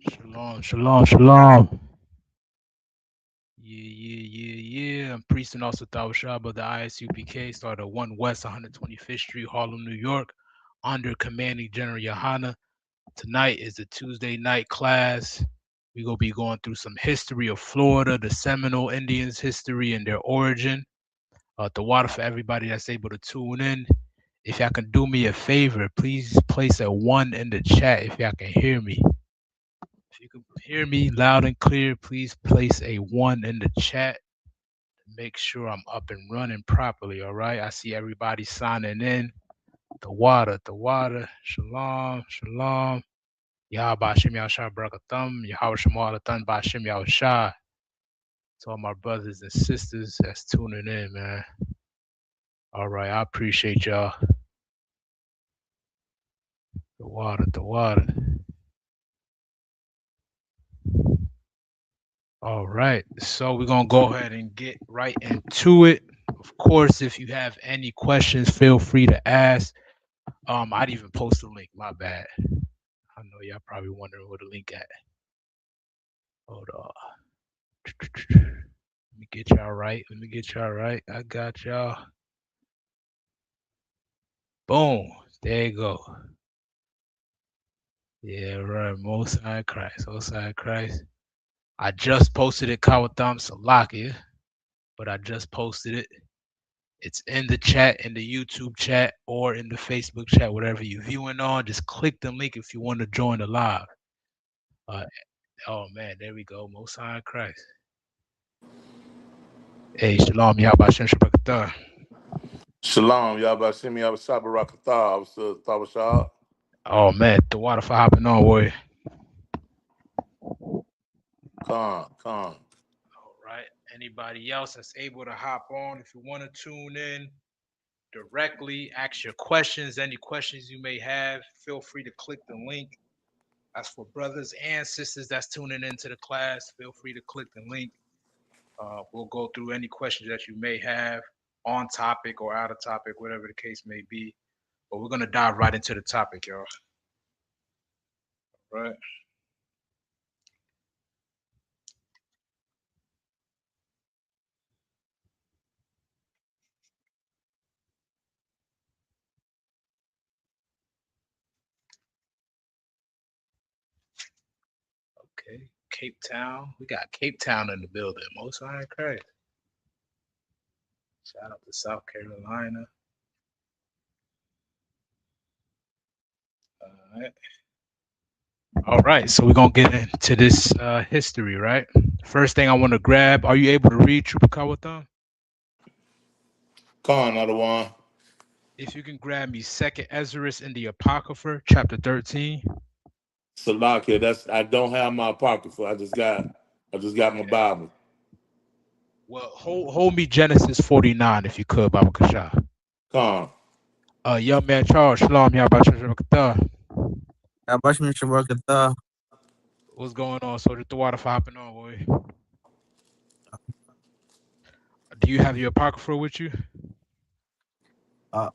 Shalom, shalom, shalom. Yeah. I'm Priest and also Shab of the ISUPK, started at 1 West 125th Street, Harlem, New York, under commanding General Yohana. Tonight is the Tuesday night class. We're going to be going through some history of Florida, the Seminole Indians' history and their origin. The water for everybody that's able to tune in. If y'all can do me a favor, please place a 1 in the chat if y'all can hear me. If you can hear me loud and clear, please place a 1 in the chat to make sure I'm up and running properly. All right. I see everybody signing in. The water. Shalom, shalom. Yah Bashim Yahshua Barakatham. Yahweh Shemalathon Bashim Yahushua. To all my brothers and sisters that's tuning in, man. All right. I appreciate y'all. The water. All right, so we're gonna go ahead and get right into it. Of course, if you have any questions, feel free to ask. I'd even post a link. My bad. I know y'all probably wondering where the link at. Hold on. Let me get y'all right. I got y'all. Boom. There you go. Yeah, right. Most High Christ. I just posted it, Kawatham Salakia, but I just posted it. It's in the chat, in the YouTube chat, or in the Facebook chat, whatever you're viewing on. Just click the link if you want to join the live. Oh man, there we go. Most High Christ. Hey, Shalom, Yahba Shem Shabakatah. Shalom, Yabashim Yabashab Barakatah, Tawashah. Oh man, the water for hopping on, boy. Khan. All right. Anybody else that's able to hop on, if you want to tune in directly, ask your questions. Any questions you may have, feel free to click the link. As for brothers and sisters that's tuning into the class, feel free to click the link. We'll go through any questions that you may have on topic or out of topic, whatever the case may be. But we're gonna dive right into the topic, y'all. Right. Okay. Cape Town. We got Cape Town in the building. Most High Christ. Shout out to South Carolina. All right. All right. So we're gonna get into this history, right? First thing I want to grab. Are you able to read Chupacabra? Khan, another one. If you can grab me Second Ezra's in the Apocrypha, chapter 13. Salakia, I don't have my apocrypha. I just got my Bible. Well, hold me Genesis 49 if you could, Baba Kasha. Khan. Young man Charles, Shalom, Yabashakata. What's going on, Soldier? The water for hopping on, boy. Do you have your Apocrypha with you? Con,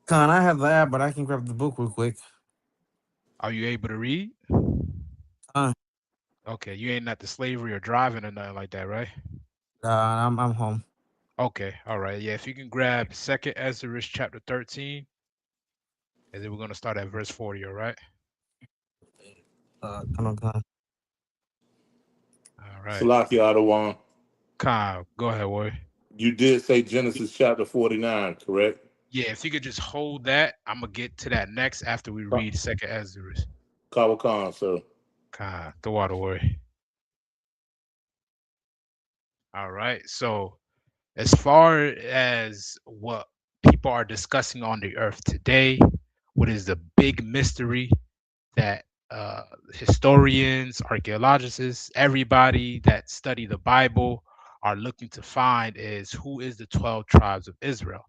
I have that, but I can grab the book real quick. Are you able to read? Okay, you ain't at the slavery or driving or nothing like that, right? I'm home. Okay, all right. Yeah, if you can grab Second Ezra chapter 13, and then we're gonna start at verse 40, all right? Come on. All right. Salakia, other one. Kyle, go ahead, boy. You did say Genesis chapter 49, correct? Yeah, if you could just hold that, I'm gonna get to that next after we read Second Ezra. Kawa Khan, sir. Kyle, the water boy. All right. So as far as what people are discussing on the earth today, what is the big mystery that historians, archaeologists, everybody that study the Bible are looking to find is who is the 12 tribes of Israel,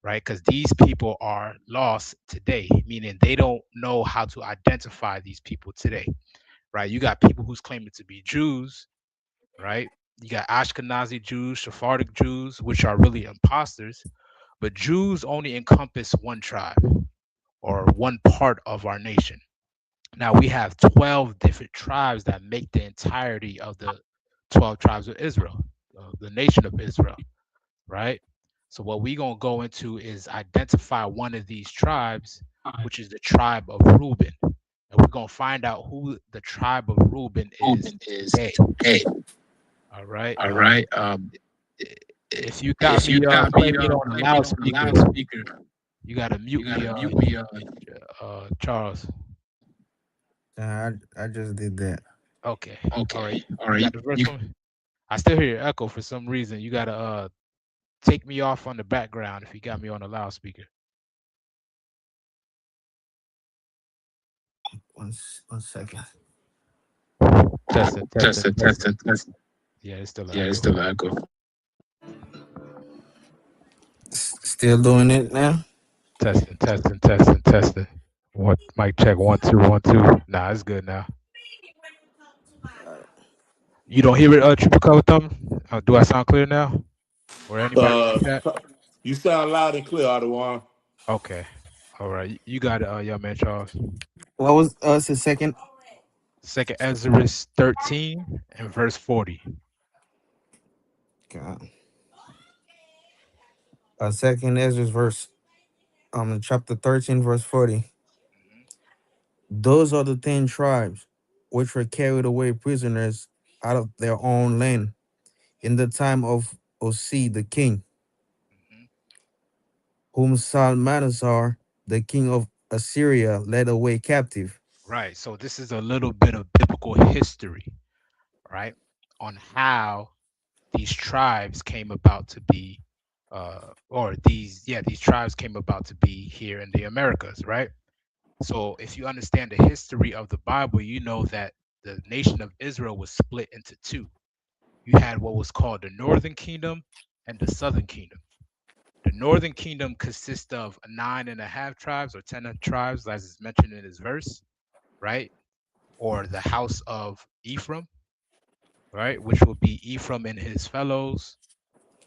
right? Because these people are lost today, meaning they don't know how to identify these people today, right? You got people who's claiming to be Jews, right? You got Ashkenazi Jews, Sephardic Jews, which are really imposters, but Jews only encompass one tribe or one part of our nation. Now we have 12 different tribes that make the entirety of the 12 tribes of Israel, the nation of Israel, right? So what we're going to go into is identify one of these tribes, which is the tribe of Reuben. And we're going to find out who the tribe of Reuben is today. All right. All right. If you got If you me got me, playing me on a play me on a loudspeaker, loudspeaker. you got to You mute me, gotta mute me. Charles. I just did that. Okay. All right. Okay. All You right. got the verse You for me? I still hear your echo for some reason. You got to take me off on the background if you got me on a loudspeaker. one second. Testing, testing, Testing, testing. testing, testing. Yeah, it's still an Yeah, it's echo. still echo. Still doing it now. Testing, testing, testing, testing. What? Mic check 1 2 1 2. Nah, it's good now. You don't hear it, triple color thumb? Do I sound clear now? Or anybody in Uh, the chat? you sound loud and clear, Ottawa. Okay. All right. You got it, young man Charles. What was us the second? Second Ezra 13 and verse 40. God. Second Ezra's verse, chapter 13, verse 40. Those are the 10 tribes which were carried away prisoners out of their own land in the time of Osee the king, Mhm. whom Salmanasar, the king of Assyria, led away captive. Right. So this is a little bit of biblical history, right? On how these tribes came about to be, these tribes came about to be here in the Americas, right? So if you understand the history of the Bible, you know that the nation of Israel was split into two. You had what was called the Northern Kingdom and the Southern Kingdom. The Northern Kingdom consists of 9.5 tribes or 10 tribes, as is mentioned in this verse, right? Or the house of Ephraim, right? Which will be Ephraim and his fellows.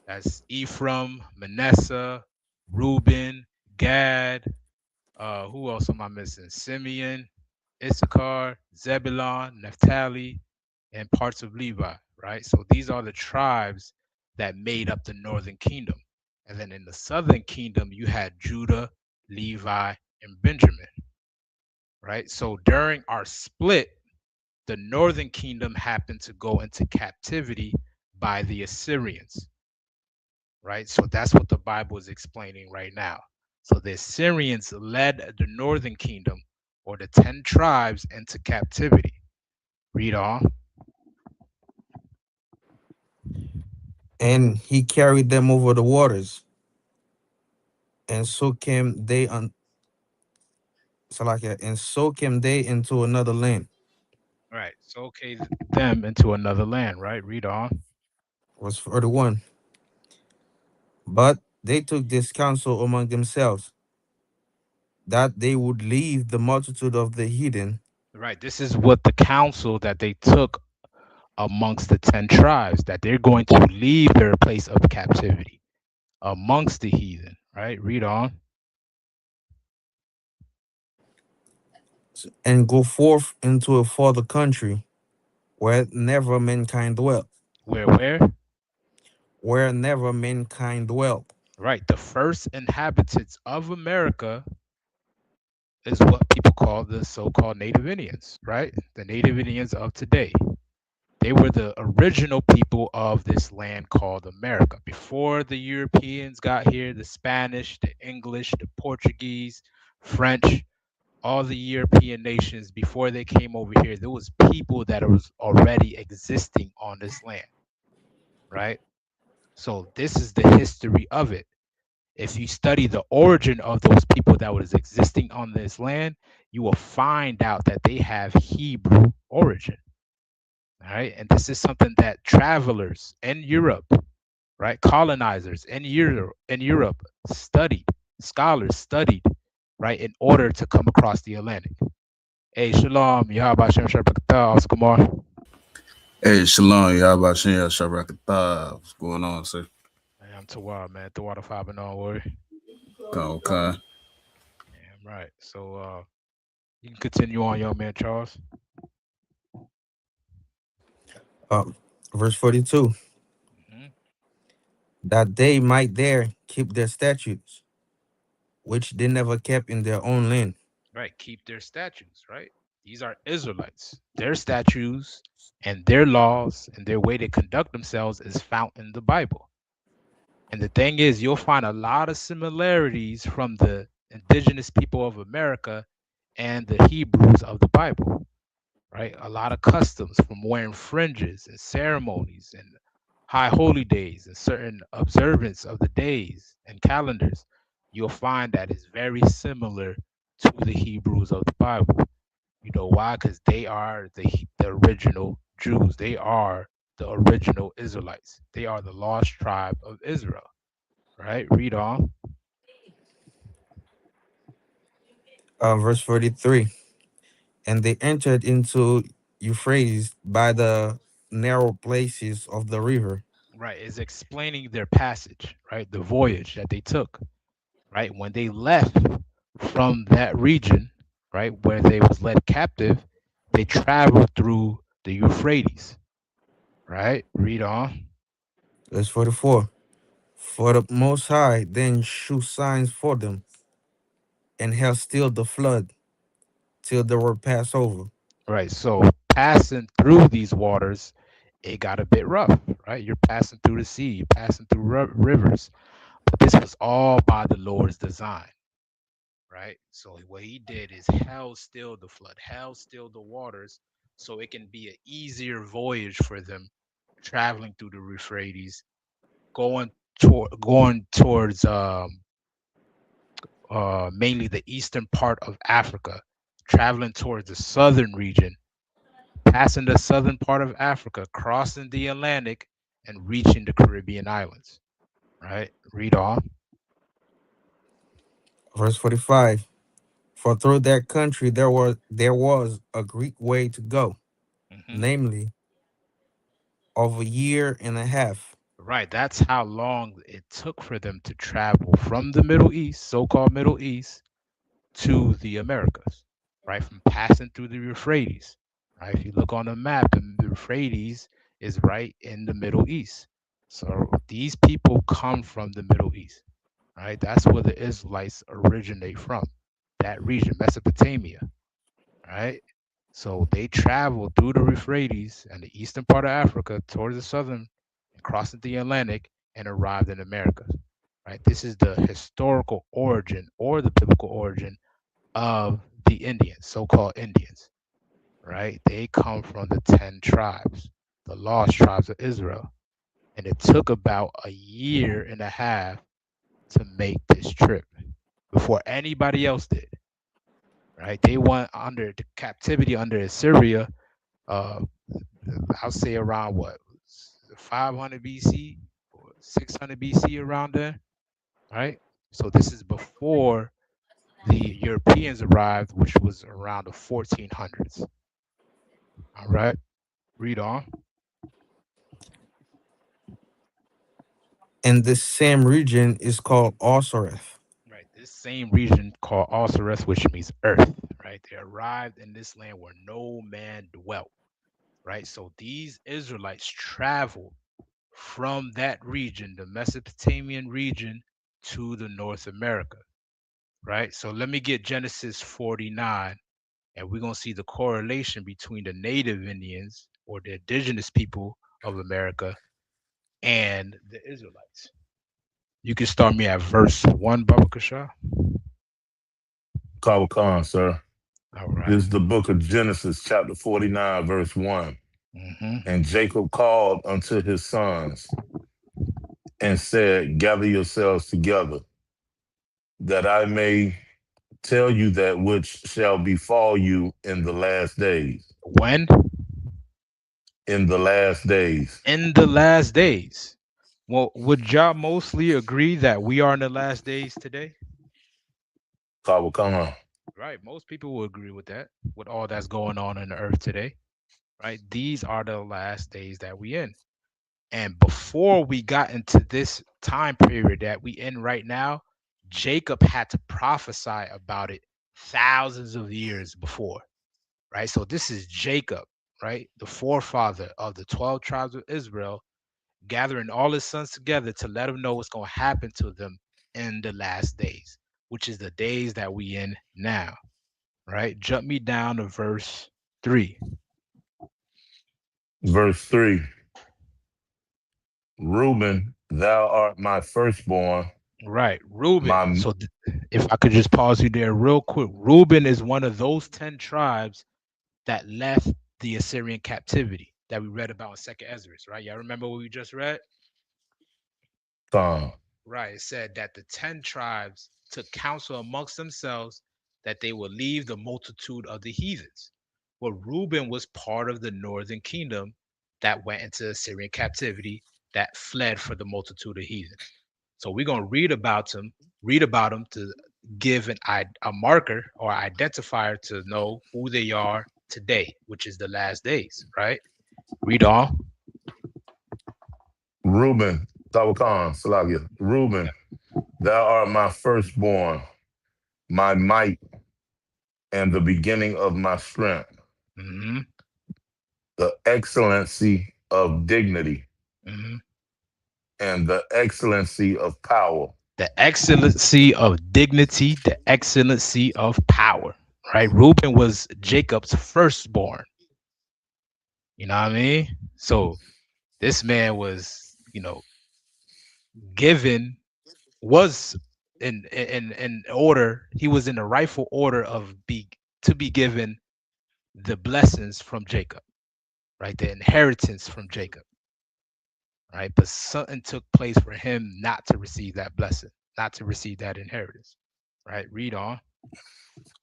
That's Ephraim, Manasseh, Reuben, Gad. Who else am I missing? Simeon, Issachar, Zebulon, Naphtali, and parts of Levi, right? So these are the tribes that made up the northern kingdom. And then in the southern kingdom, you had Judah, Levi, and Benjamin, right? So during our split, the northern kingdom happened to go into captivity by the Assyrians, right? So that's what the Bible is explaining right now. So the Assyrians led the northern kingdom or the 10 tribes into captivity. Read on. And he carried them over the waters, and so came they on Salakia, and so came they into another land. Right. So okay, them into another land, right? Read on. Verse 41. But they took this counsel among themselves, that they would leave the multitude of the heathen. Right. This is what the council that they took amongst the 10 tribes, that they're going to leave their place of captivity amongst the heathen, right? Read on. And go forth into a farther country, where never mankind dwelt. Where? Where never mankind dwelt. Right. The first inhabitants of America is what people call the so-called Native Indians, right? The Native Indians of today. They were the original people of this land called America. Before the Europeans got here, the Spanish, the English, the Portuguese, French, all the European nations, before they came over here, there was people that was already existing on this land, right? So this is the history of it. If you study the origin of those people that was existing on this land, you will find out that they have Hebrew origin. All right. And this is something that travelers in Europe, right, colonizers in Europe studied, scholars studied, right, in order to come across the Atlantic. Hey, Shalom, Yahaba Shem Shabakata, Oscar Kumar. Hey, Shalom, Yahba Shem Shabrakatah. What's going on, sir? Hey, I'm Tawar, man. Tawar Five and all worry. Okay. Yeah, right. So You can continue on, young man Charles. Um, verse 42, Mhm. that they might there keep their statutes, which they never kept in their own land. Right, keep their statutes, right? These are Israelites. Their statutes and their laws and their way to conduct themselves is found in the Bible. And the thing is, you'll find a lot of similarities from the indigenous people of America and the Hebrews of the Bible, right? A lot of customs from wearing fringes and ceremonies and high holy days and certain observance of the days and calendars. You'll find that is very similar to the Hebrews of the Bible. You know why? Because they are the original Jews. They are the original Israelites. They are the lost tribe of Israel. Right? Read on. Verse 43, and they entered into Euphrates by the narrow places of the river. Right. Is explaining their passage, right? The voyage that they took, right? When they left from that region, right, where they was led captive, they traveled through the Euphrates, right? Read on. Verse 44, for the Most High then shew signs for them, and held still the flood till they were passed over. Right. So passing through these waters, it got a bit rough, right? You're passing through the sea, you're passing through rivers. But this was all by the Lord's design, right? So what he did is held still the flood, held still the waters, so it can be an easier voyage for them traveling through the Euphrates, going towards mainly the eastern part of Africa, traveling towards the southern region, passing the southern part of Africa, crossing the Atlantic, and reaching the Caribbean islands. Right? Read on. Verse 45, for through that country there was a Greek way to go, Hmm. namely of a year and a half. Right. That's how long it took for them to travel from the Middle East, so-called Middle East, to the Americas. Right, from passing through the Euphrates. Right. If you look on the map, the Euphrates is right in the Middle East. So these people come from the Middle East. Right. That's where the Israelites originate from. That region, Mesopotamia. Right. So they traveled through the Euphrates and the eastern part of Africa towards the southern and crossing the Atlantic and arrived in America. Right. This is the historical origin or the biblical origin of the Indians, so-called Indians. Right. They come from the 10 tribes, the lost tribes of Israel. And it took about a year and a half to make this trip before anybody else did. Right. They went under the captivity under Assyria, uh, I'll say around what 500 BC or 600 BC around there, right? So this is before the Europeans arrived, which was around the 1400s. All right, read on. And this same region is called Osiris. Right, this same region called Osiris, which means earth. Right, they arrived in this land where no man dwelt. Right, so these Israelites traveled from that region, the Mesopotamian region, to the North America. Right? So let me get Genesis 49, and we're going to see the correlation between the native Indians or the indigenous people of America and the Israelites. You can start me at verse 1, Baba Kasha. Kaba Khan, sir. All right. This is the book of Genesis, chapter 49, verse 1. Mm-hmm. And Jacob called unto his sons and said, gather yourselves together, that I may tell you that which shall befall you in the last days. When? In the last days. In the last days. Well, would y'all mostly agree that we are in the last days today? Kaba Khan. Right. Most people will agree with that, with all that's going on in the earth today. Right. These are the last days that we in. And before we got into this time period that we in right now, Jacob had to prophesy about it thousands of years before, right? So this is Jacob, right? The forefather of the 12 tribes of Israel, gathering all his sons together to let them know what's going to happen to them in the last days, which is the days that we in now, right? Jump me down to verse 3. Verse 3. Reuben, thou art my firstborn, Right, Reuben. my So if I could just pause you there real quick, Reuben is one of those 10 tribes that left the Assyrian captivity that we read about in Second Ezra, right? Y'all remember what we just read? son. Right. It said that the 10 tribes took counsel amongst themselves that they would leave the multitude of the heathens. Well, Reuben was part of the northern kingdom that went into Assyrian captivity, that fled for the multitude of heathens. So we're gonna read about them to give a marker or identifier to know who they are today, which is the last days, right? Read on. Reuben, Tawakan, Salagia. Reuben, thou art my firstborn, my might, and the beginning of my strength, Hmm. the excellency of dignity, Hmm. and the excellency of power. The excellency of dignity, the excellency of power, right? Reuben was Jacob's firstborn. You know what I mean? So this man was, given was in order. He was in the rightful order of be to be given the blessings from Jacob, right? The inheritance from Jacob, right? But something took place for him not to receive that blessing, not to receive that inheritance, right? Read on.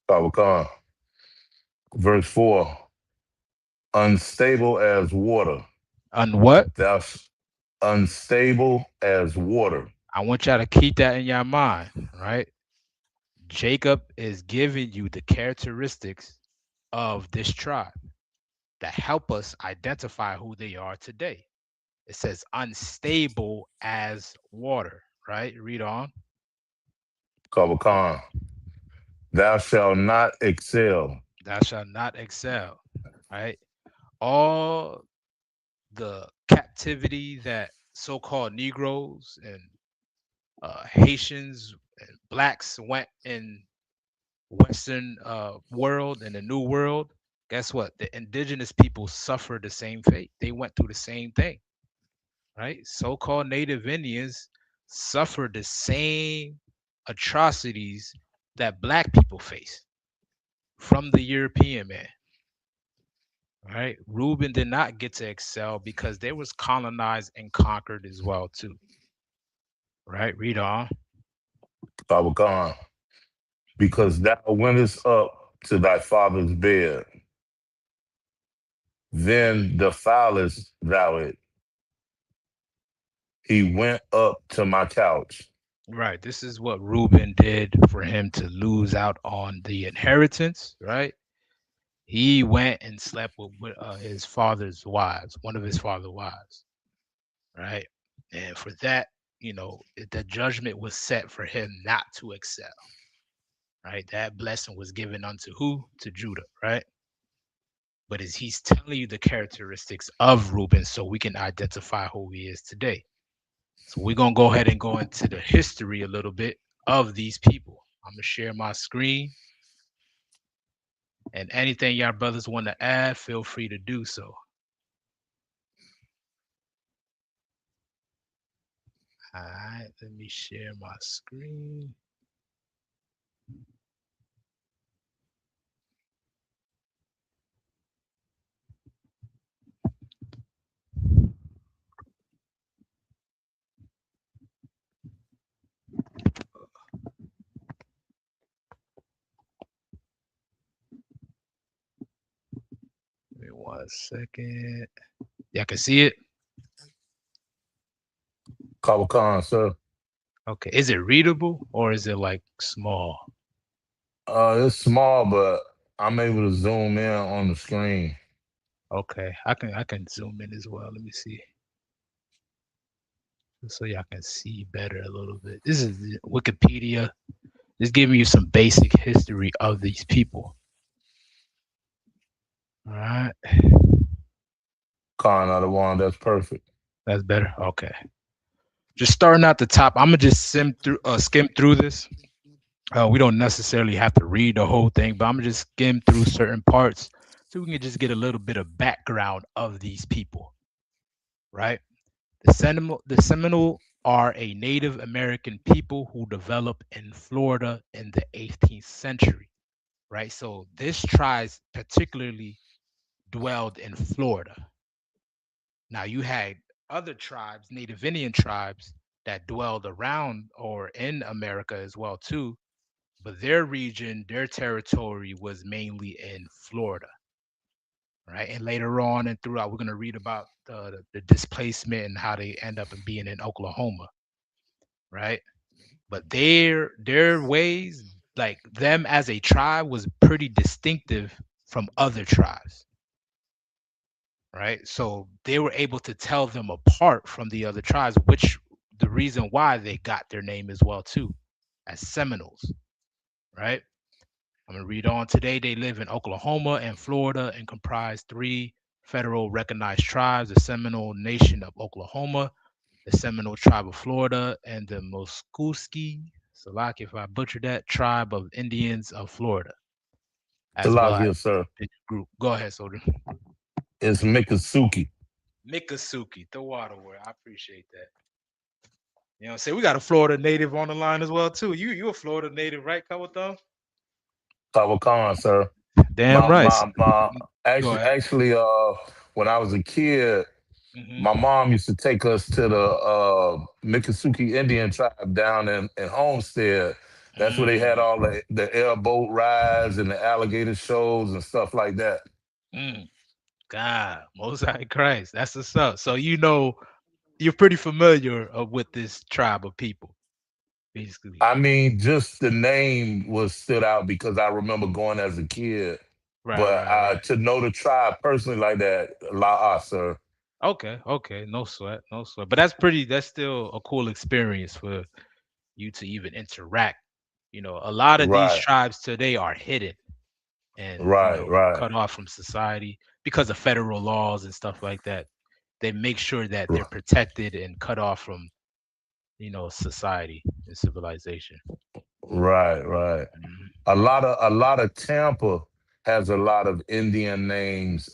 Tawakan. Verse 4. Unstable as water. On what? Thou unstable as water. I want y'all to keep that in your mind, right? Jacob is giving you the characteristics of this tribe that help us identify who they are today. It says unstable as water, right? Read on. Tawakan. Thou shalt not excel. Thou shalt not excel, right? All the captivity that so-called Negroes and Haitians and blacks went in Western world and the New World, guess what? The indigenous people suffered the same fate. They went through the same thing, right? So-called Native Indians suffered the same atrocities that black people face from the European man. Right? Reuben did not get to excel because they was colonized and conquered as well too. Right? Read on. Tawakan. Because thou wentest up to thy father's bed, then defilest thou it. He went up to my couch. Right. This is what Reuben did for him to lose out on the inheritance, right? He went and slept with his father's wives, one of his father's wives, right? And for that, the judgment was set for him not to excel, right? That blessing was given unto who? To Judah, right? But as he's telling you the characteristics of Reuben so we can identify who he is today. So we're going to go ahead and go into the history a little bit of these people. I'm going to share my screen. And anything y'all brothers want to add, feel free to do so. All right, let me share my screen. Give me 1 second. Y'all can see it? Tawakan, sir. Okay. Is it readable or is it like small? It's small, but I'm able to zoom in on the screen. Okay. I can zoom in as well. Let me see. So y'all can see better a little bit. This is Wikipedia. Just giving you some basic history of these people. All right, Con out of one, that's perfect. that's better. Okay, just starting at the top. I'm gonna just skim through this. We don't necessarily have to read the whole thing, but I'm gonna just skim through certain parts so we can just get a little bit of background of these people. Right, the Seminole are a Native American people who developed in Florida in the 18th century. Right, so this tribe particularly dwelled in Florida. Now you had other tribes, Native Indian tribes, that dwelled around or in America as well too, but their region, their territory was mainly in Florida, right? And later on and throughout, we're going to read about the displacement and how they end up in being in Oklahoma, right? But their ways, like them as a tribe, was pretty distinctive from other tribes, right? So they were able to tell them apart from the other tribes, which the reason why they got their name as well too, as Seminoles, right? I'm gonna read on. Today they live in Oklahoma and Florida and comprise three federal recognized tribes: the Seminole Nation of Oklahoma, the Seminole Tribe of Florida, and the Muscogee, Salak if I butchered that, Tribe of Indians of Florida, as well as Salakia, sir. the group. Go ahead, Soldier. It's Mikasuki. Mikasuki, the water word. I appreciate that. You know what I'm saying? We got a Florida native on the line as well, too. You a Florida native, right, Kawatha? Tawakan, sir. Damn My right. my my Go actually ahead. actually when I was a kid, Hmm. my mom used to take us to the Miccosukee Indian tribe down in Homestead. That's where they had Mm, all the airboat rides and the alligator shows and stuff like that. mm. God, Most High Christ. That's what's up. So you're pretty familiar with this tribe of people, basically. I mean, just the name was stood out because I remember going as a kid. Right, But right, right. to know the tribe personally like that, la sir. Okay, okay. No sweat, no sweat. But that's still a cool experience for you to even interact. A lot of these Right, tribes today are hidden and right, right, cut off from society because of federal laws and stuff like that. They make sure that they're r- protected and cut off from society and civilization. right, right. Mhm. A lot of Tampa has a lot of Indian names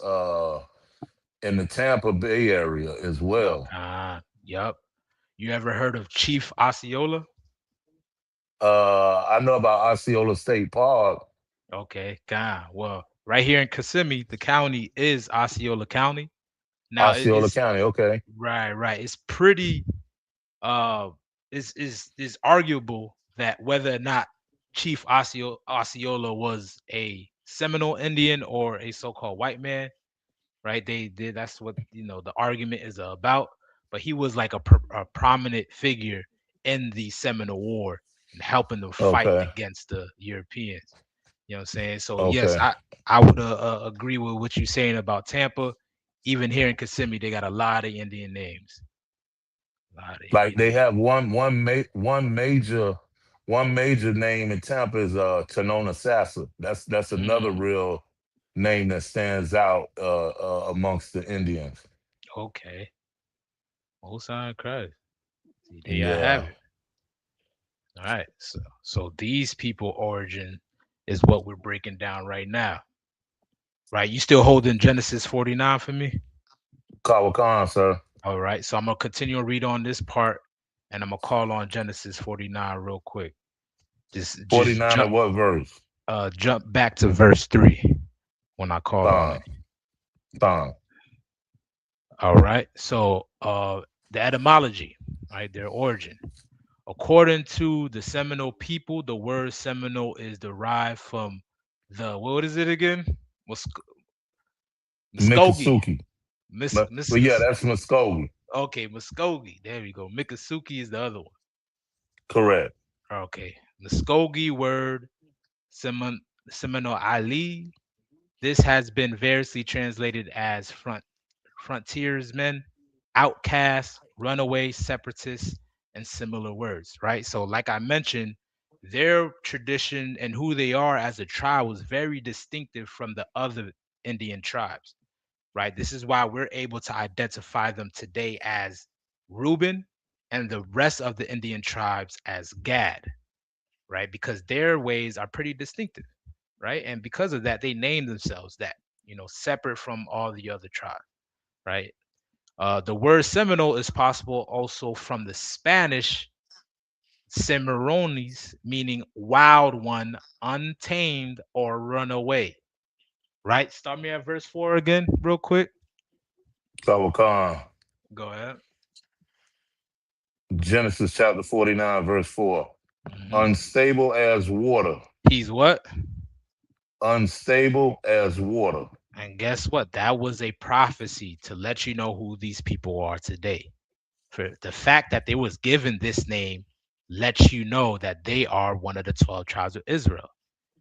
in the Tampa Bay area as well. Yup. You ever heard of Chief Osceola? I know about Osceola State Park, Okay, Well, right here in Kissimmee, the county is Osceola County. Now Osceola it's County. Okay, right, right. It's pretty is arguable that whether or not Chief Osceola was a Seminole Indian or a so-called white man, right? They did that's what the argument is about. But he was like a prominent figure in the Seminole War and helping them fight okay, against the Europeans. You know what I'm saying? So yes, okay. I would agree with what you're saying about Tampa. Even here in Kissimmee, they got a lot of Indian names. A lot of Like Indian they names. have one major name in Tampa is Tanona Sassa. That's another Mm, real name that stands out amongst the Indians. okay. Most High Christ. See, there I have Yeah, it. All right. So these people origin is what we're breaking down right now. Right. You still holding Genesis 49 for me? Kawakan, sir. All right. So I'm gonna continue to read on this part and I'm gonna call on Genesis 49 real quick. Just 49 jump at what verse? jump back to verse 3 when I call on it. Time, time. All right. So the etymology, right? Their origin. According to the Seminole people, the word Seminole is derived from the what is it again? Mus- Muskogee. Miccosukee. But yeah, Mis that's Muskogee. okay, Muskogee. There we go. Miccosukee is the other one. Correct. Okay. Muskogee word Seminole Ali. This has been variously translated as frontiersmen, outcasts, runaway, separatists, and similar words, right? So, like I mentioned, their tradition and who they are as a tribe was very distinctive from the other Indian tribes, right? This is why we're able to identify them today as Reuben and the rest of the Indian tribes as Gad, right? Because their ways are pretty distinctive, right? And because of that, they name themselves that, separate from all the other tribes, right? The word Seminole is possible also from the Spanish Seminoles, meaning wild one, untamed, or runaway. Right? Start me at verse 4 again, real quick. Tawakan. Go ahead. Genesis chapter 49, verse 4. Mhm. Unstable as water. He's what? Unstable as water. And guess what? That was a prophecy to let you know who these people are today. For the fact that they was given this name lets you know that they are one of the 12 tribes of Israel.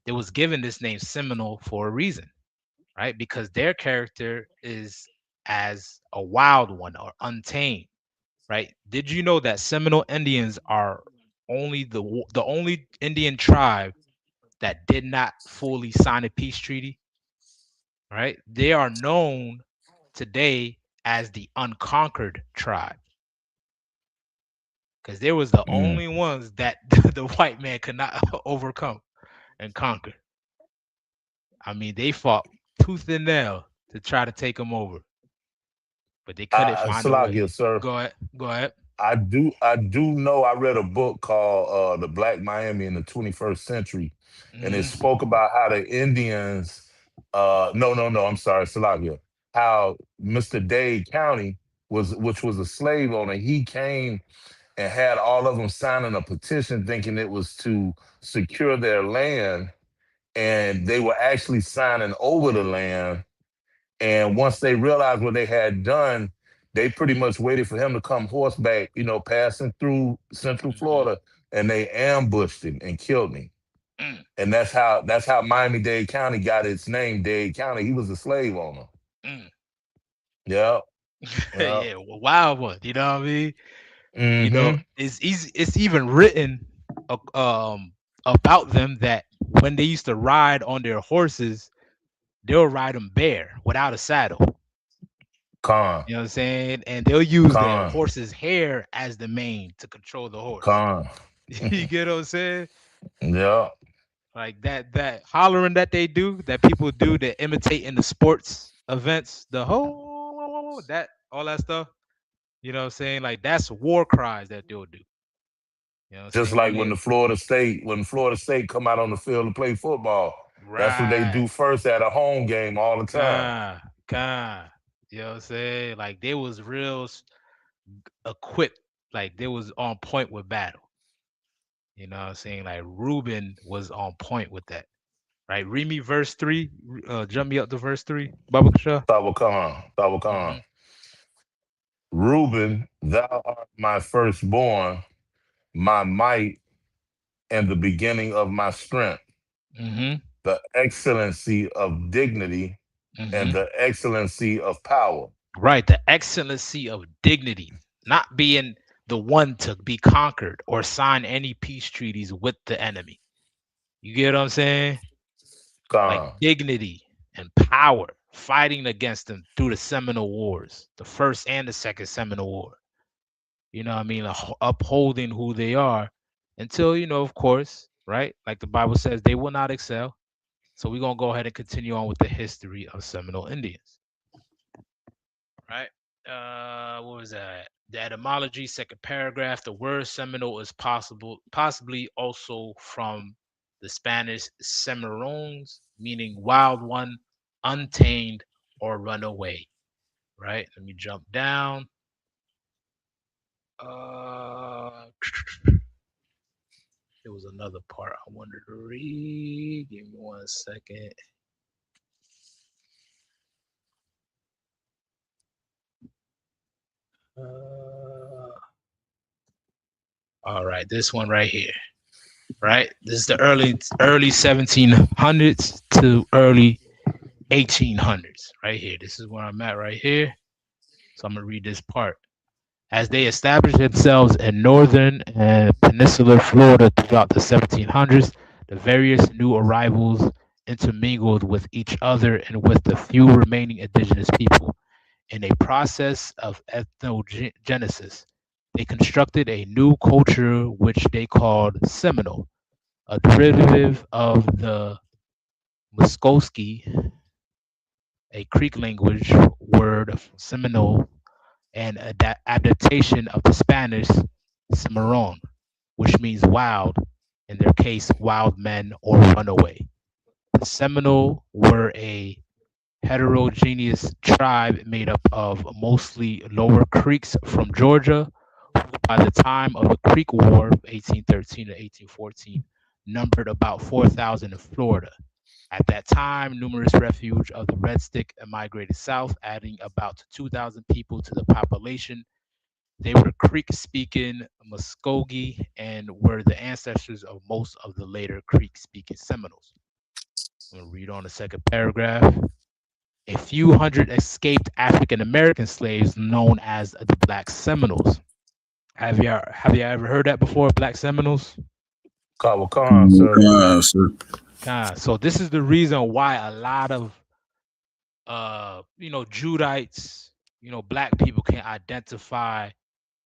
They was given this name Seminole for a reason, right? Because their character is as a wild one or untamed, right? Did you know that Seminole Indians are only the only Indian tribe that did not fully sign a peace treaty, right? They are known today as the unconquered tribe because they was the Mm. only ones that the white man could not overcome and conquer. I mean, they fought tooth and nail to try to take them over, but they couldn't find a way. Salakia, sir. Go ahead. Go ahead. I do know I read a book called The Black Miami in the 21st Century, and it Hmm. spoke about how the Indians no, I'm sorry, Salakia. How Mr. Dade County which was a slave owner, he came and had all of them signing a petition thinking it was to secure their land, and they were actually signing over the land. And once they realized what they had done, they pretty much waited for him to come horseback, passing through Central Hmm. Florida, and they ambushed him and killed him. Mm, And that's how Miami-Dade County got its name, Dade County. He was a slave owner. mm. Yep, yep. Yeah, wild one. You know what I mean? Mm-hmm. It's easy. It's even written about them that when they used to ride on their horses, they'll ride them bare without a saddle. Con, You know what I'm saying? And they'll use their con, horse's hair as the mane to control the horse. con. You get what I'm saying? Yep. Like that hollering that they do, that people do to imitate in the sports events, the whole that all that stuff. You know what I'm saying? Like that's war cries that they'll do. You know what I'm Just saying? like when Florida State come out on the field to play football, that's what they Right. do first at a home game all the time. God. You know what I'm saying? Like they was real equipped. Like they was on point with battle. You know what I'm saying? Like Ruben was on point with that. Right? Read me verse 3. Jump me up to verse 3. Baba Kasha. Tawakan, Tawakan. Mm-hmm. Reuben, thou art my firstborn, my might, and the beginning of my strength, Mm-hmm. the excellency of dignity, and Mm-hmm. the excellency of power. Right. The excellency of dignity, not being the one to be conquered or sign any peace treaties with the enemy. You get what I'm saying? Like Khan, dignity and power, fighting against them through the Seminole Wars, the first and the second Seminole War. You know what I mean? Upholding who they are until, of course, right? Like the Bible says, they will not excel. So we're going to go ahead and continue on with the history of Seminole Indians, right? What was that? The etymology, second paragraph. The word Seminole is possibly also from the Spanish Cimarrones, meaning wild one, untamed, or runaway. Right? Let me jump down. Uh, there was another part I wanted to read. Give me 1 second. Uh, all right, this one right here. Right, this is the early 1700s to early 1800s. Right here. This is where I'm at right here. So I'm gonna read this part. As they established themselves in northern and peninsular Florida throughout the 1700s, the various new arrivals intermingled with each other and with the few remaining indigenous people. In a process of ethnogenesis, they constructed a new culture which they called Seminole, a derivative of the Muskogee, a Creek language word Seminole, and adaptation of the Spanish Cimarron, which means wild, in their case, wild men or runaway. The Seminole were a heterogeneous tribe made up of mostly Lower Creeks from Georgia, who by the time of the Creek War, 1813 to 1814, numbered about 4,000 in Florida. At that time, numerous refuge of the Red Stick migrated south, adding about 2,000 people to the population. They were Creek-speaking Muskogee and were the ancestors of most of the later Creek-speaking Seminoles. I'm going to read on the second paragraph. A few hundred escaped African American slaves known as the Black Seminoles. Have you ever heard that before, Black Seminoles? Kawakan, Come sir. on, sir. So this is the reason why a lot of Judites, black people can identify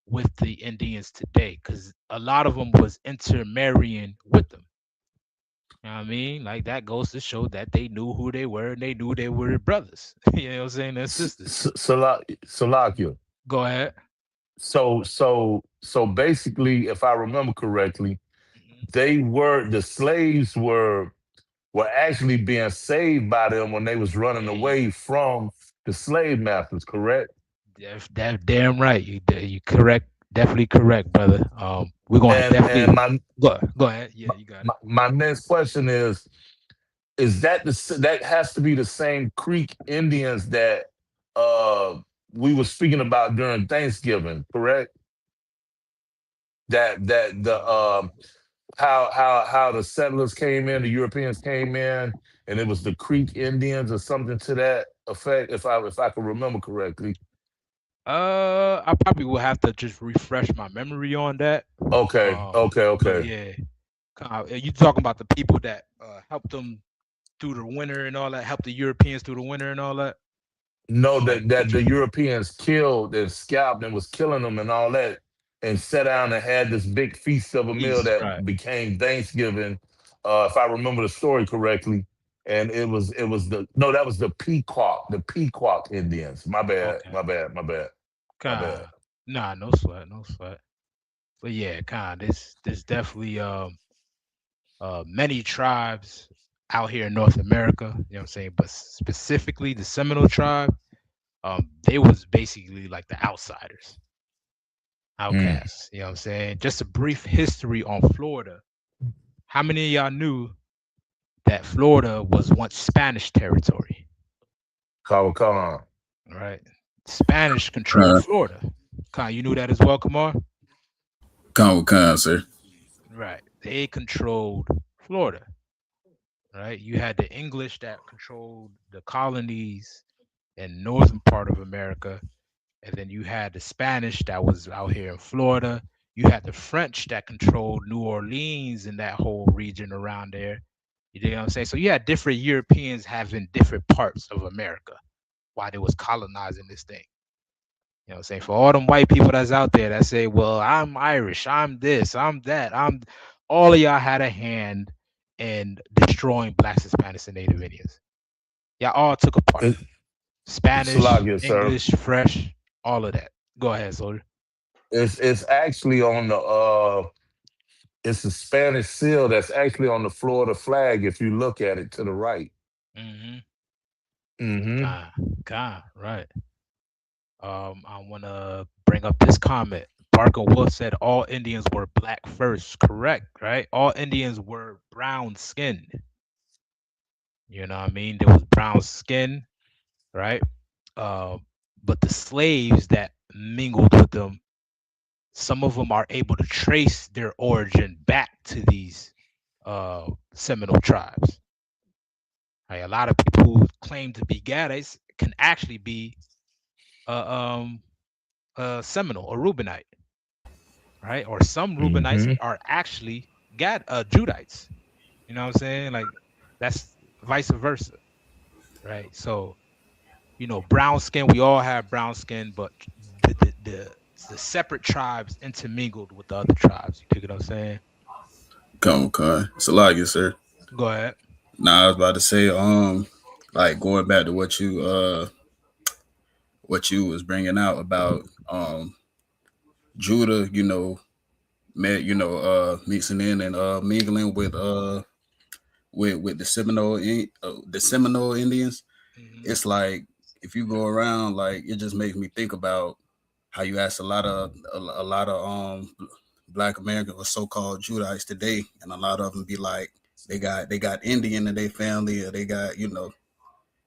with the Indians today, because a lot of them was intermarrying with them. You know what I mean? Like that goes to show that they knew who they were and they knew they were brothers. You know what I'm saying? They're sisters. Salakia. Go ahead. So basically, if I remember correctly, Mhm. the slaves were actually being saved by them when they was running Hey, away from the slave masters, correct? that damn right. You correct. Definitely correct, brother. We're gonna And definitely go ahead. Yeah, you got it. my next question is that that has to be the same Creek Indians that uh we were speaking about during Thanksgiving, correct? That the how the settlers came in, the Europeans came in, and it was the Creek Indians or something to that effect, if I can remember correctly. I probably will have to just refresh my memory on that. Okay, okay, But okay. yeah, you talking about the people that helped them through the winter and all that, helped the Europeans through the winter and all that. No, Like, that the Europeans killed and scalped and was killing them and all that, and sat down and had this big feast of a meal peace, that right? became Thanksgiving, if I remember the story correctly. And it was the no, that was the Pequot Indians. My bad, Okay, my bad, my bad, my bad. kind. Nah, no sweat, no sweat. But yeah, kind. There's definitely many tribes out here in North America. You know what I'm saying? But specifically the Seminole tribe, they was basically like the outsiders, Mm. outcasts. You know what I'm saying? Just a brief history on Florida. How many of y'all knew that Florida was once Spanish territory? Kawakan. Right? Spanish controlled Uh, Florida. You knew that as well, Kamar? come, sir. Right. They controlled Florida. Right? You had the English that controlled the colonies in northern part of America, and then you had the Spanish that was out here in Florida. You had the French that controlled New Orleans and that whole region around there. You know what I'm saying? So you had different Europeans having different parts of America while they was colonizing this thing. You know what I'm saying? For all them white people that's out there that say, well, I'm Irish, I'm this, I'm that, I'm all of y'all had a hand in destroying blacks, Hispanics, and Native Indians. Y'all all took a part. It, Spanish, Salakia, sir. English, Fresh, all of that. Go ahead, soldier. It's actually on the it's a Spanish seal that's actually on the Florida flag if you look at it to the right. Mm-hmm. Mm-hmm. Kind, right. I want to bring up this comment. Parker Wolf said all Indians were black first. Correct, right? All Indians were brown skinned. You know what I mean? There was brown skin, right? Uh, but the slaves that mingled with them, some of them are able to trace their origin back to these Seminole tribes. Right? A lot of people who claim to be Gaddis can actually be uh, um, Seminole or Reubenite, right? Or some Reubenites Mm-hmm. are actually Gad Judites. You know what I'm saying? Like that's vice versa, right? So brown skin. We all have brown skin, but the separate tribes intermingled with the other tribes. You dig what I'm saying? Come on, Kai. It's a lot, good sir. Go ahead. Now I was about to say, like going back to what you was bringing out about Judah, mixing in and mingling with the Seminole Indians. Hmm. It's like if you go around, like it just makes me think about how you ask a lot of Black Americans or so-called Judites today, and a lot of them be like they got Indian in their family, or they got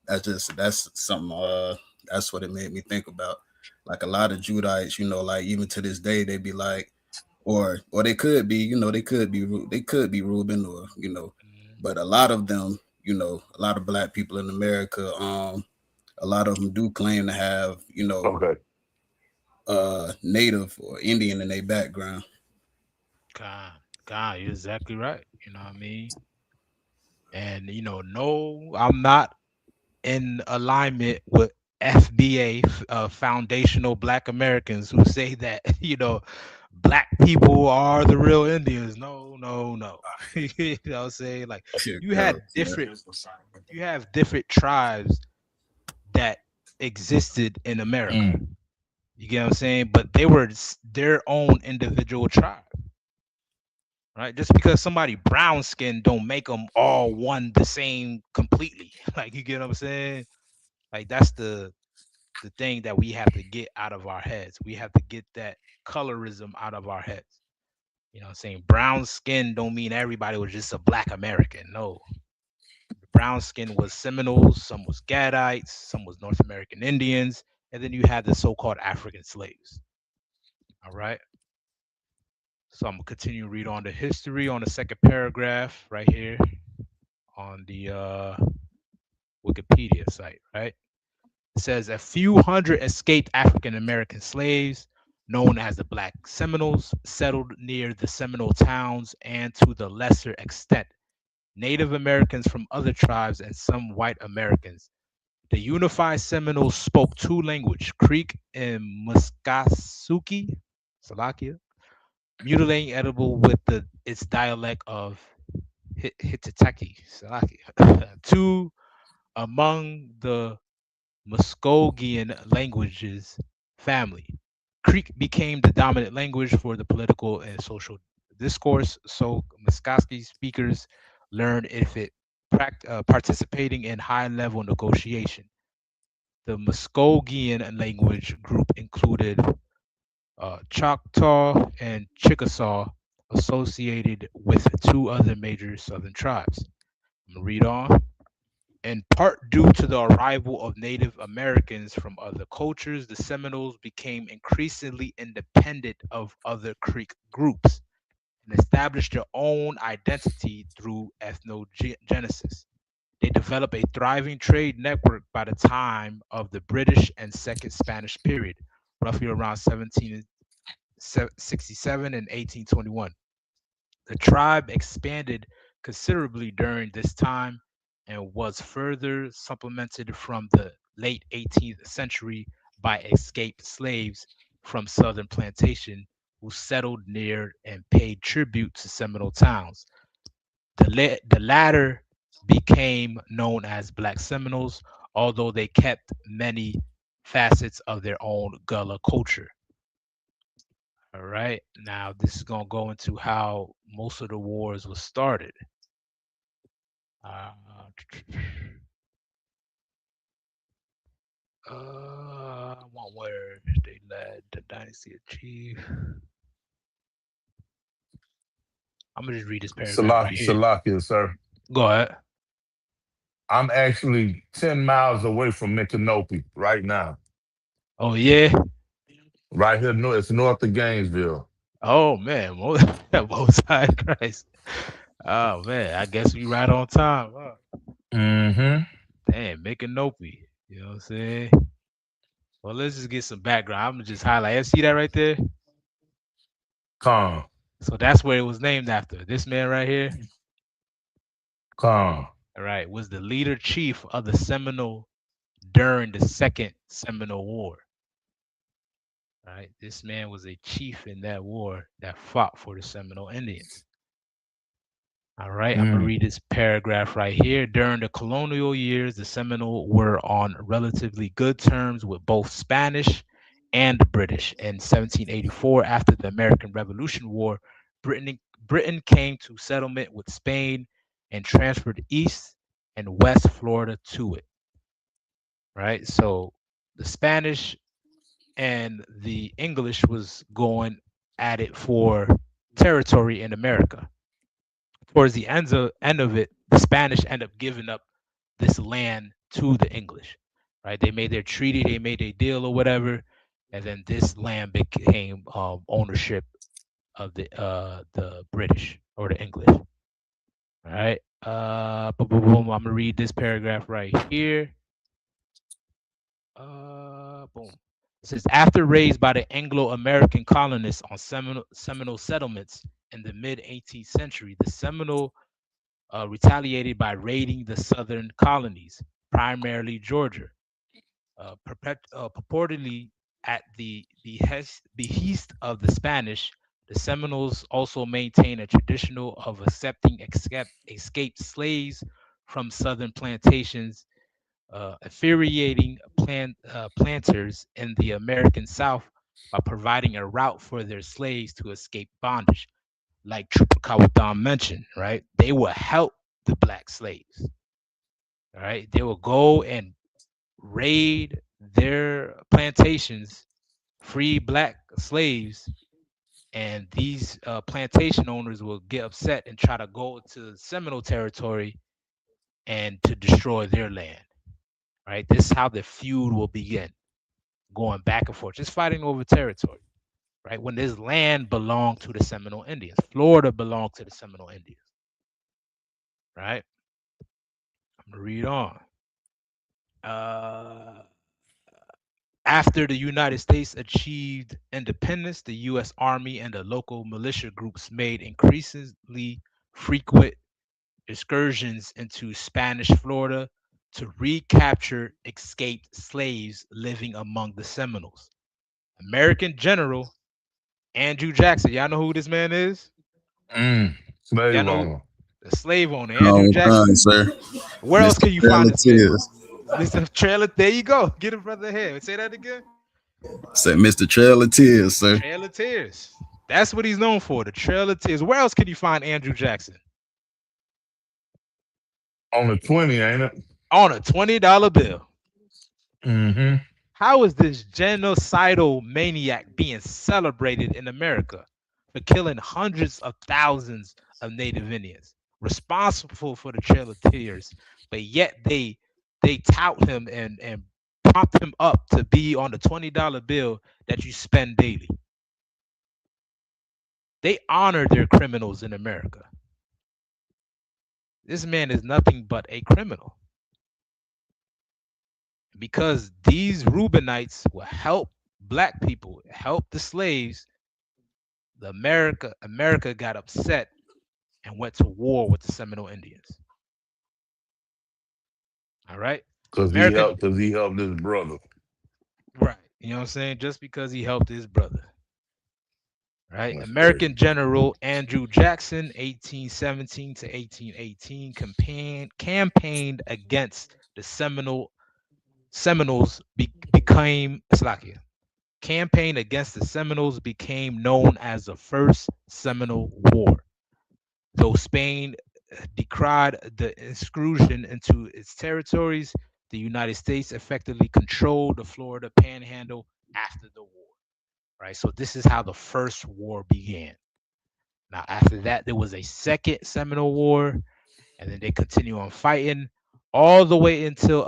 that's something that's what it made me think about. Like a lot of Judites, like even to this day, they be like, or they could be, they could be Ruben, or Hmm. but a lot of them, a lot of Black people in America, a lot of them do claim to have, Okay. Native or Indian in their background. God, God, you're exactly right. You know what I mean? And no, I'm not in alignment with FBA, foundational Black Americans who say that Black people are the real Indians. No, no, no. You know what I'm saying? Like you had different, you have different tribes that existed in America. Mm. You get what I'm saying? But they were their own individual tribe, right? Just because somebody brown skin don't make them all one the same completely. Like you get what I'm saying? Like that's the thing that we have to get out of our heads. We have to get that colorism out of our heads. You know what I'm saying? Brown skin don't mean everybody was just a Black American. No. Brown skin was Seminoles, some was Gadites, some was North American Indians, and then you had the so-called African slaves. All right. So I'm gonna continue to read on the history on the second paragraph right here on the Wikipedia site, right? It says a few hundred escaped African American slaves, known as the Black Seminoles, settled near the Seminole towns and to the lesser extent, Native Americans from other tribes and some white Americans. The unified Seminoles spoke two languages, Creek and Muskasuki, Salakia, mutilating edible with its dialect of Hittitaki, Salakia. Two among the Muskogean languages family. Creek became the dominant language for the political and social discourse, so Muskogee speakers learned it participating in high-level negotiation. The Muskogean language group included Choctaw and Chickasaw, associated with two other major southern tribes. I'm gonna read on. In part due to the arrival of Native Americans from other cultures, the Seminoles became increasingly independent of other Creek groups and established their own identity through ethnogenesis. They developed a thriving trade network by the time of the British and Second Spanish period, roughly around 1767 and 1821. The tribe expanded considerably during this time and was further supplemented from the late 18th century by escaped slaves from southern plantation who settled near and paid tribute to Seminole towns. The latter became known as Black Seminoles, although they kept many facets of their own Gullah culture. All right. Now this is gonna go into how most of the wars was started. Uh, I want where they led the dynasty achieve. I'm gonna just read this paragraph right here. Salakia, sir. Go ahead. I'm actually 10 miles away from Micanopy right now. Oh yeah. Right here, it's north of Gainesville. Oh man. Most High Christ. Oh man. I guess we right on time. Huh? Mm-hmm. Damn, make a nopey. You know what I'm saying? Well, let's just get some background. I'm gonna just highlight. You see that right there? Con, So that's where it was named after. This man right here, con. all right, was the leader chief of the Seminole during the Second Seminole War. All right, this man was a chief in that war that fought for the Seminole Indians. All right, I'm gonna Mm, read this paragraph right here. During the colonial years, the Seminole were on relatively good terms with both Spanish and the British. In 1784, after the American Revolution War, Britain, Britain came to settlement with Spain and transferred East and West Florida to it. Right, so the Spanish and the English was going at it for territory in America. Towards the end of it, the Spanish end up giving up this land to the English. Right? They made their treaty, they made a deal or whatever, and then this land became ownership of the British or the English. All right. Boom, boom, boom. I'm gonna read this paragraph right here. Boom. It says after raids by the Anglo-American colonists on Seminole settlements in the mid 18th century, the Seminole retaliated by raiding the southern colonies, primarily Georgia, purportedly at the behest of the Spanish. The Seminoles also maintained a tradition of accepting escaped slaves from southern plantations, infuriating planters in the American South by providing a route for their slaves to escape bondage. Like Trooper Kawatam mentioned, right? They will help the black slaves, right? They will go and raid their plantations, free black slaves, and these plantation owners will get upset and try to go to Seminole territory and to destroy their land, right? This is how the feud will begin, going back and forth, just fighting over territory, right? When this land belonged to the Seminole Indians, Florida belonged to the Seminole Indians, right? I'm gonna read on. Uh, After the United States achieved independence, the U.S. Army and the local militia groups made increasingly frequent excursions into Spanish Florida to recapture escaped slaves living among the Seminoles. American General Andrew Jackson, y'all know who this man is? mm. Y'all Slave know owner. the slave owner, Andrew Oh, Jackson. fine, sir. Where else Mr. can you find Trail this man? Tears. Mr. Trailer, there you go. Get a brother here. Say that again. Say Mr. Trail of Tears, sir. Trail of Tears. That's what he's known for. The Trail of Tears. Where else can you find Andrew Jackson? On the 20, ain't it? On a $20 bill. Mm-hmm. How is this genocidal maniac being celebrated in America for killing hundreds of thousands of Native Indians, responsible for the Trail of Tears, but yet they tout him and prompt him up to be on the $20 bill that you spend daily. They honor their criminals in America. This man is nothing but a criminal because these Reubenites will help black people, help the slaves. The America got upset and went to war with the Seminole Indians. All right, American, Cause he helped his brother. right? You know what I'm saying? Just because he helped his brother, right? That's crazy. American General Andrew Jackson, 1817 to 1818, campaigned against the Seminoles. Became Slakia. Campaign against the Seminoles became known as the First Seminole War. Though Spain decried the intrusion into its territories, the United States effectively controlled the Florida Panhandle after the war. Right, so this is how the first war began. Now, after that, there was a second Seminole War, and then they continue on fighting all the way until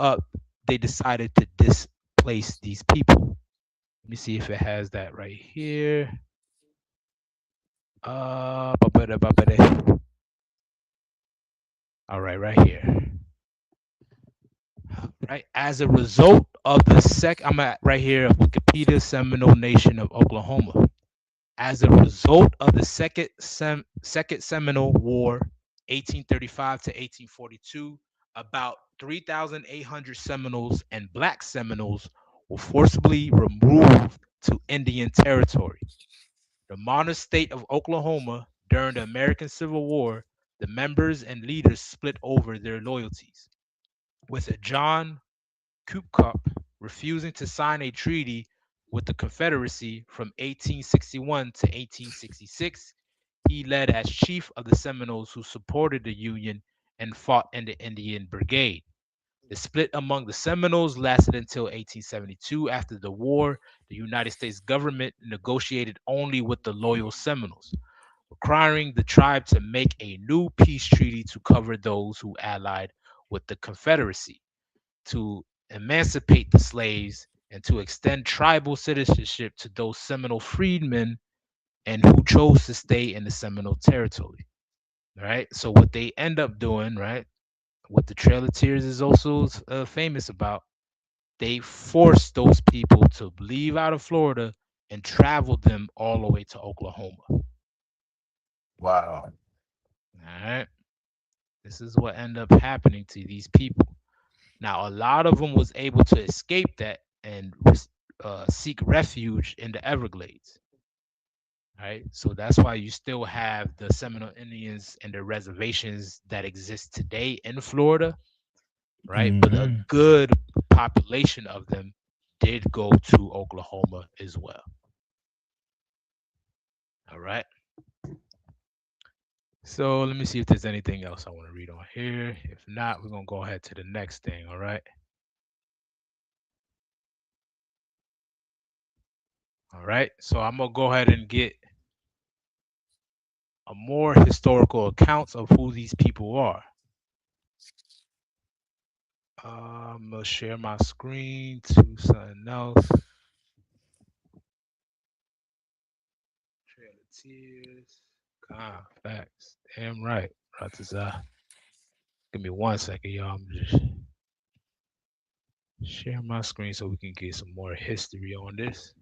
they decided to displace these people. Let me see if it has that right here. All right, right here. Right. As a result of the I'm at right here of Wikipedia Seminole Nation of Oklahoma. As a result of the Second Seminole War, 1835 to 1842, about 3,800 Seminoles and Black Seminoles were forcibly removed to Indian Territory. The modern state of Oklahoma during the American Civil War, the members and leaders split over their loyalties, with John Kupkup refusing to sign a treaty with the Confederacy from 1861 to 1866. He led as chief of the Seminoles who supported the Union and fought in the Indian Brigade. The split among the Seminoles lasted until 1872. After the war, the United States government negotiated only with the loyal Seminoles, requiring the tribe to make a new peace treaty to cover those who allied with the Confederacy, to emancipate the slaves, and to extend tribal citizenship to those Seminole freedmen and who chose to stay in the Seminole territory. Right. So what they end up doing, right, what the Trail of Tears is also famous about, they forced those people to leave out of Florida and travel them all the way to Oklahoma. All Wow. right. This is what ended up happening to these people. Now, a lot of them was able to escape that and seek refuge in the Everglades. Right. So that's why you still have the Seminole Indians and the reservations that exist today in Florida. Right. But a Hmm. good population of them did go to Oklahoma as well. All right. So let me see if there's anything else I want to read on here. If not, we're going to go ahead to the next thing. All right. All right. So I'm going to go ahead and get a more historical accounts of who these people are. I'm going to share my screen to something else. Trail of Tears. Facts. Damn right. Ratazah. Give me 1 second, y'all. I'm just share my screen so we can get some more history on this.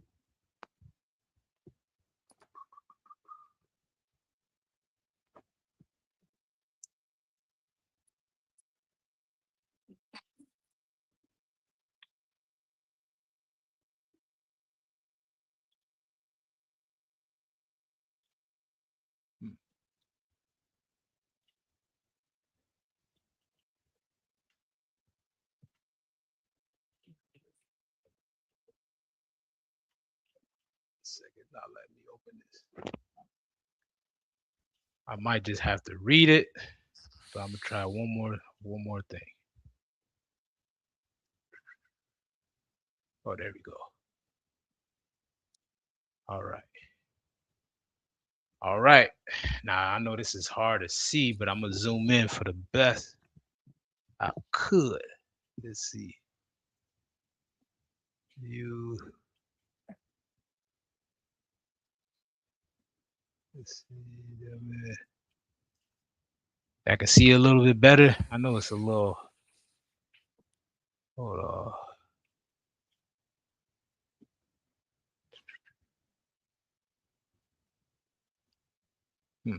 Hmm. Second, not let me open this. I might just have to read it, but I'm gonna try one more thing. Oh, there we go. All right. All right. Now I know this is hard to see, but I'm gonna zoom in for the best I could. Let's see. You. Let's see. I can see a little bit better. I know it's a little. Hold on. Hmm.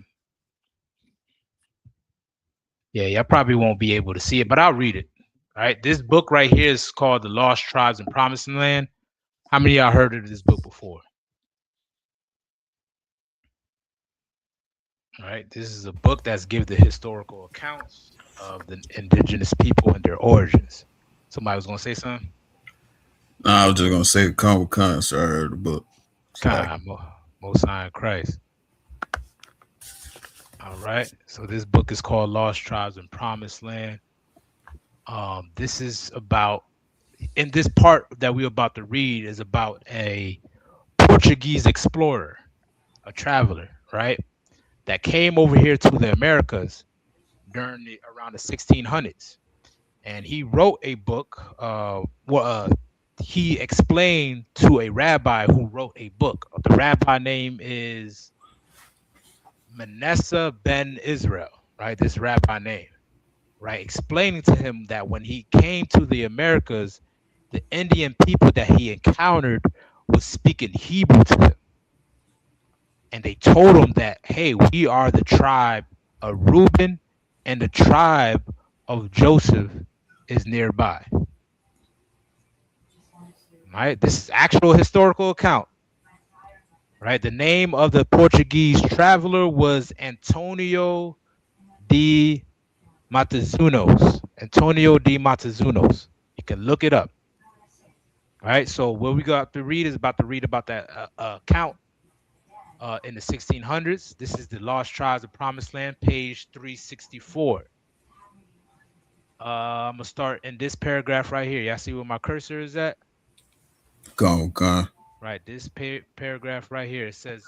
Yeah, y'all probably won't be able to see it, but I'll read it. All right. This book right here is called The Lost Tribes and Promised Land. How many of y'all heard of this book before? All right. This is a book that's give the historical accounts of the indigenous people and their origins. Somebody was gonna say something? Nah, I was just gonna say come with cunts. I heard the book. It's like God, Most High in Christ. All right. So this book is called Lost Tribes and Promised Land. This is about, in this part that we're about to read is about a Portuguese explorer, a traveler, right, that came over here to the Americas around the 1600s, and he wrote a book. He explained to a rabbi who wrote a book. The rabbi name is Manasseh ben Israel, right? This rabbi name, right? Explaining to him that when he came to the Americas, the Indian people that he encountered was speaking Hebrew to them. And they told him that, hey, we are the tribe of Reuben, and the tribe of Joseph is nearby. Right? This is actual historical account. Right? The name of the Portuguese traveler was Antonio de Matazunos. Antonio de Matazunos. You can look it up. All right. So what we got to read is about to read about that account in the 1600s. This is the Lost Tribes of Promised Land, page 364. I'm gonna start in this paragraph right here. Y'all see where my cursor is at? Gone. Right. This paragraph right here. It says,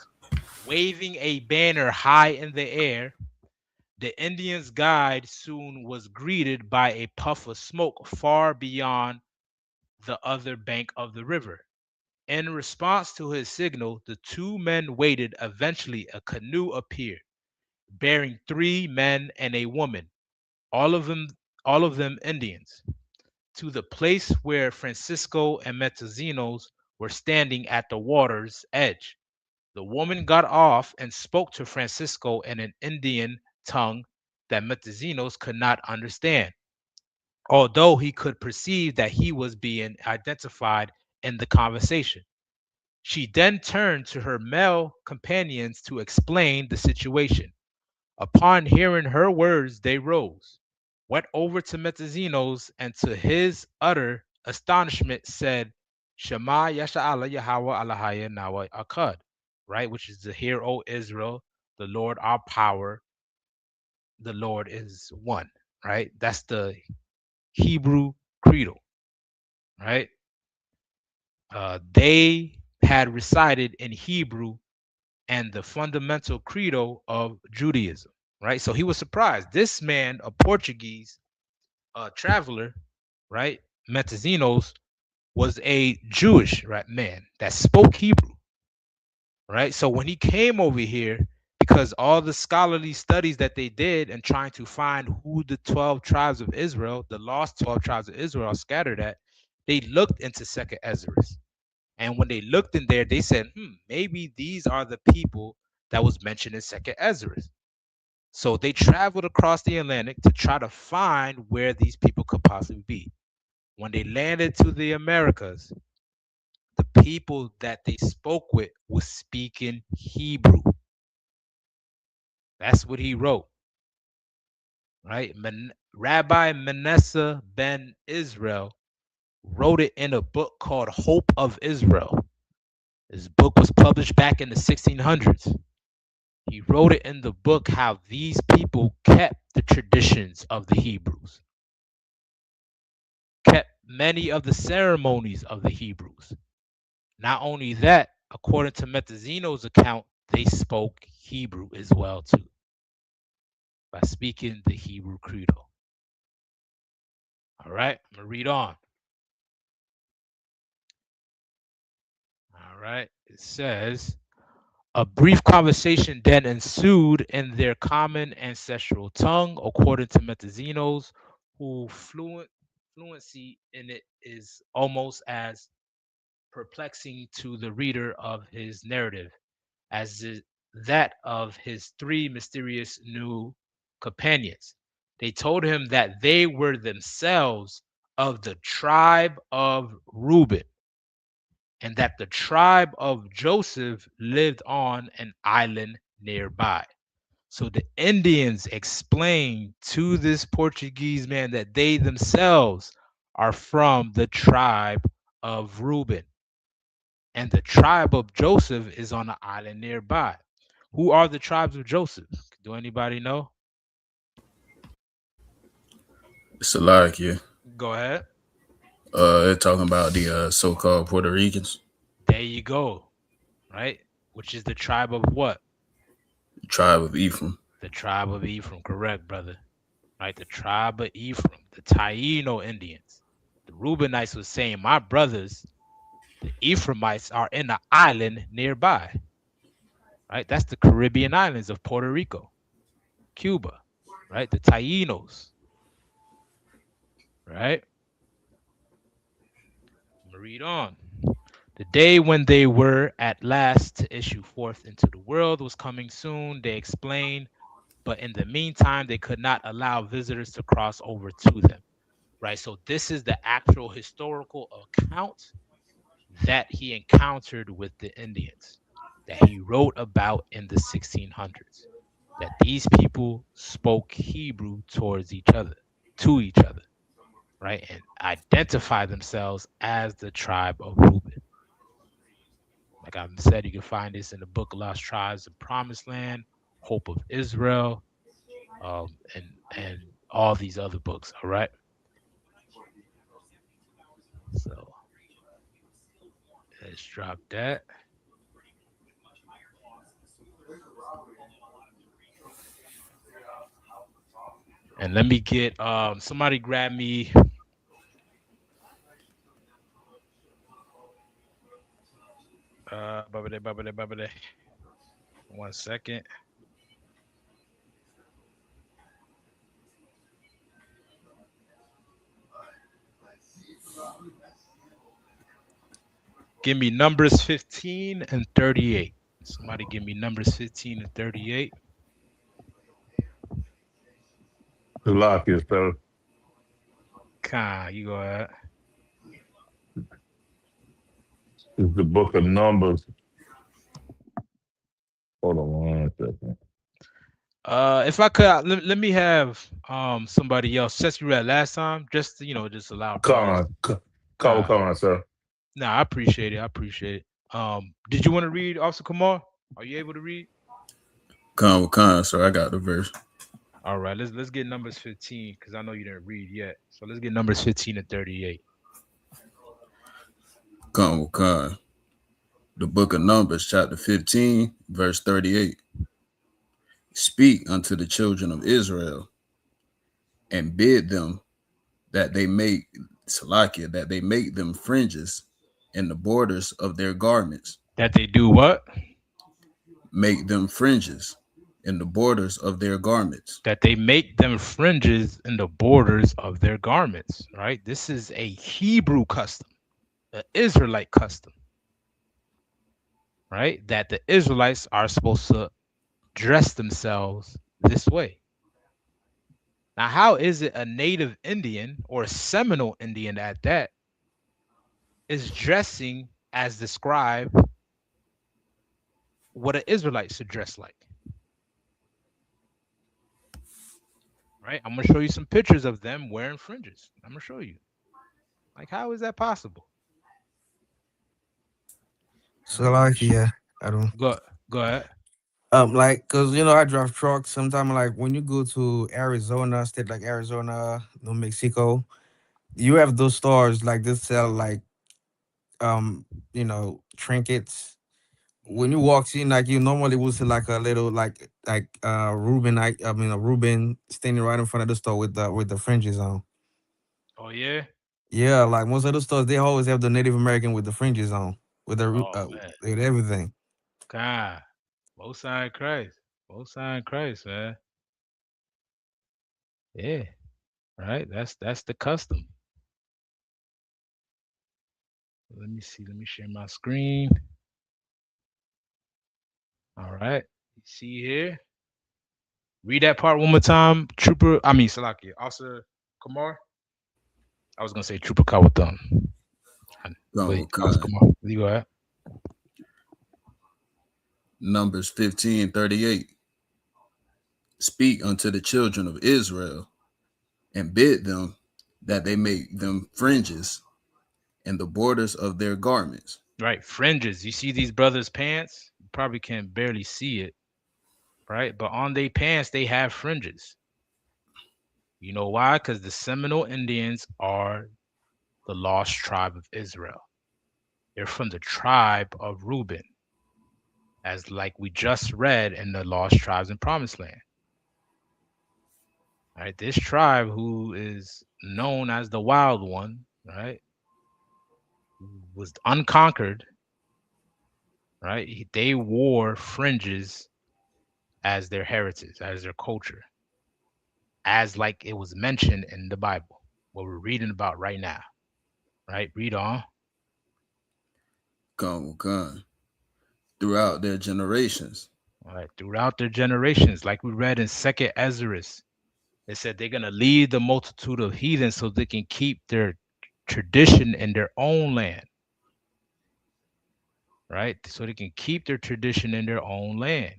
waving a banner high in the air, the Indian's guide soon was greeted by a puff of smoke far beyond the other bank of the river. In response to his signal, the two men waited. Eventually, a canoe appeared, bearing three men and a woman, all of them, all of them Indians, to the place where Francisco and Metazinos were standing at the water's edge. The woman got off and spoke to Francisco in an Indian tongue that Metazinos could not understand, although he could perceive that he was being identified in the conversation. She then turned to her male companions to explain the situation. Upon hearing her words, they rose, went over to Metazinos, and to his utter astonishment said, Shema Yasha Allah Yahweh Allahaya Nawa Akkad, right? Which is the Hear, O Israel, the Lord our power, the Lord is one, right? That's the Hebrew credo, right? They had recited in Hebrew and the fundamental credo of Judaism, right? So he was surprised. This man, a Portuguese traveler, right, Metazinos, was a Jewish right man that spoke Hebrew, right? So when he came over here, because all the scholarly studies that they did and trying to find who the 12 tribes of Israel, the lost 12 tribes of Israel are scattered at, they looked into Second Ezra. And when they looked in there, they said, maybe these are the people that was mentioned in Second Ezra. So they traveled across the Atlantic to try to find where these people could possibly be. When they landed to the Americas, the people that they spoke with was speaking Hebrew. That's what he wrote, right? Rabbi Manasseh ben Israel wrote it in a book called Hope of Israel. This book was published back in the 1600s. He wrote it in the book how these people kept the traditions of the Hebrews, kept many of the ceremonies of the Hebrews. Not only that, according to Metazino's account, they spoke Hebrew as well too, by speaking the Hebrew credo. All right, I'm gonna read on. All right, it says, a brief conversation then ensued in their common ancestral tongue, according to Metazinos, who fluency in it is almost as perplexing to the reader of his narrative as that of his three mysterious new companions. They told him that they were themselves of the tribe of Reuben, and that the tribe of Joseph lived on an island nearby. So the Indians explained to this Portuguese man that they themselves are from the tribe of Reuben, and the tribe of Joseph is on an island nearby. Who are the tribes of Joseph? Do anybody know? It's a lot here. Go ahead. They're talking about the so-called Puerto Ricans, There you go. Right? Which is the tribe of what? tribe of Ephraim. The tribe of Ephraim. Correct, brother. Right? The tribe of Ephraim, the Taino Indians. The Reubenites was saying, my brothers, the Ephraimites, are in an island nearby. Right? That's the Caribbean islands of Puerto Rico, Cuba. Right? The Tainos. Right? Read on. The day when they were at last to issue forth into the world was coming soon, they explained, but in the meantime, they could not allow visitors to cross over to them. Right? So, this is the actual historical account that he encountered with the Indians that he wrote about in the 1600s. That these people spoke Hebrew towards each other, to each other, right? And identify themselves as the tribe of Reuben. Like I said, you can find this in the book of Lost Tribes, the Promised Land, Hope of Israel, and all these other books. All right. So let's drop that. And let me get somebody grab me babade. 1 second. Give me numbers 15 and 38. Somebody give me numbers 15 and 38. Salakia, sir. You go ahead. It's the book of Numbers. Hold on 1 second. If I could, let me have somebody else. Since you read last time, just just allow brothers. Call, Nah, Khan, sir. nah, I appreciate it. I appreciate it. Did you want to read, Officer Kamar? Are you able to read? Con, so I got the verse. All right, let's get numbers 15 because I know you didn't read yet. So let's get numbers 15 and 38. Con. The book of Numbers, chapter 15, verse 38. Speak unto the children of Israel and bid them that they make Salakia, that they make them fringes in the borders of their garments. That they do what? Make them fringes in the borders of their garments. That they make them fringes in the borders of their garments. Right. This is a Hebrew custom, an Israelite custom. Right. That the Israelites are supposed to dress themselves this way. Now, how is it a native Indian or a Seminole Indian at that is dressing as described what an Israelite should dress like? Right? I'm gonna show you some pictures of them wearing fringes. I'm gonna show you. Like, how is that possible? All So right, let me like yeah, I don't. go ahead. Like, cause I drive trucks. Sometimes, like when you go to Arizona, state like Arizona, New Mexico, you have those stores like they sell like trinkets. When you Mhm. walk in, like you normally will see like a little Ruben, a Ruben standing right in front of the store with the fringes on. Oh yeah. Yeah, like most of the stores, they always have the Native American with the fringes on, Oh man. with everything. God. Most High in Christ. Most High in Christ, man. Yeah. Right. That's the custom. Let me see. Let me share my screen. All right. You see here. Read that part one more time, Trooper. I mean, Salaki, Officer Kamar. I was gonna say Trooper Kawatham. But Officer Con. Kamar, you go ahead. Numbers 15:38. Speak unto the children of Israel and bid them that they make them fringes in the borders of their garments. Right, fringes. You see these brothers' pants? You probably can barely see it, right? But on their pants, they have fringes. You know why? Because the Seminole Indians are the lost tribe of Israel. They're from the tribe of Reuben, as like we just read in the lost tribes in Promised Land. Right, this tribe who is known as the wild one, right, was unconquered, right? They wore fringes as their heritage, as their culture, as like it was mentioned in the Bible, what we're reading about right now, right? Read on. Con throughout their generations. All right, throughout their generations, like we read in Second Ezra, it said they're gonna lead the multitude of heathens so they can keep their tradition in their own land, right? So they can keep their tradition in their own land.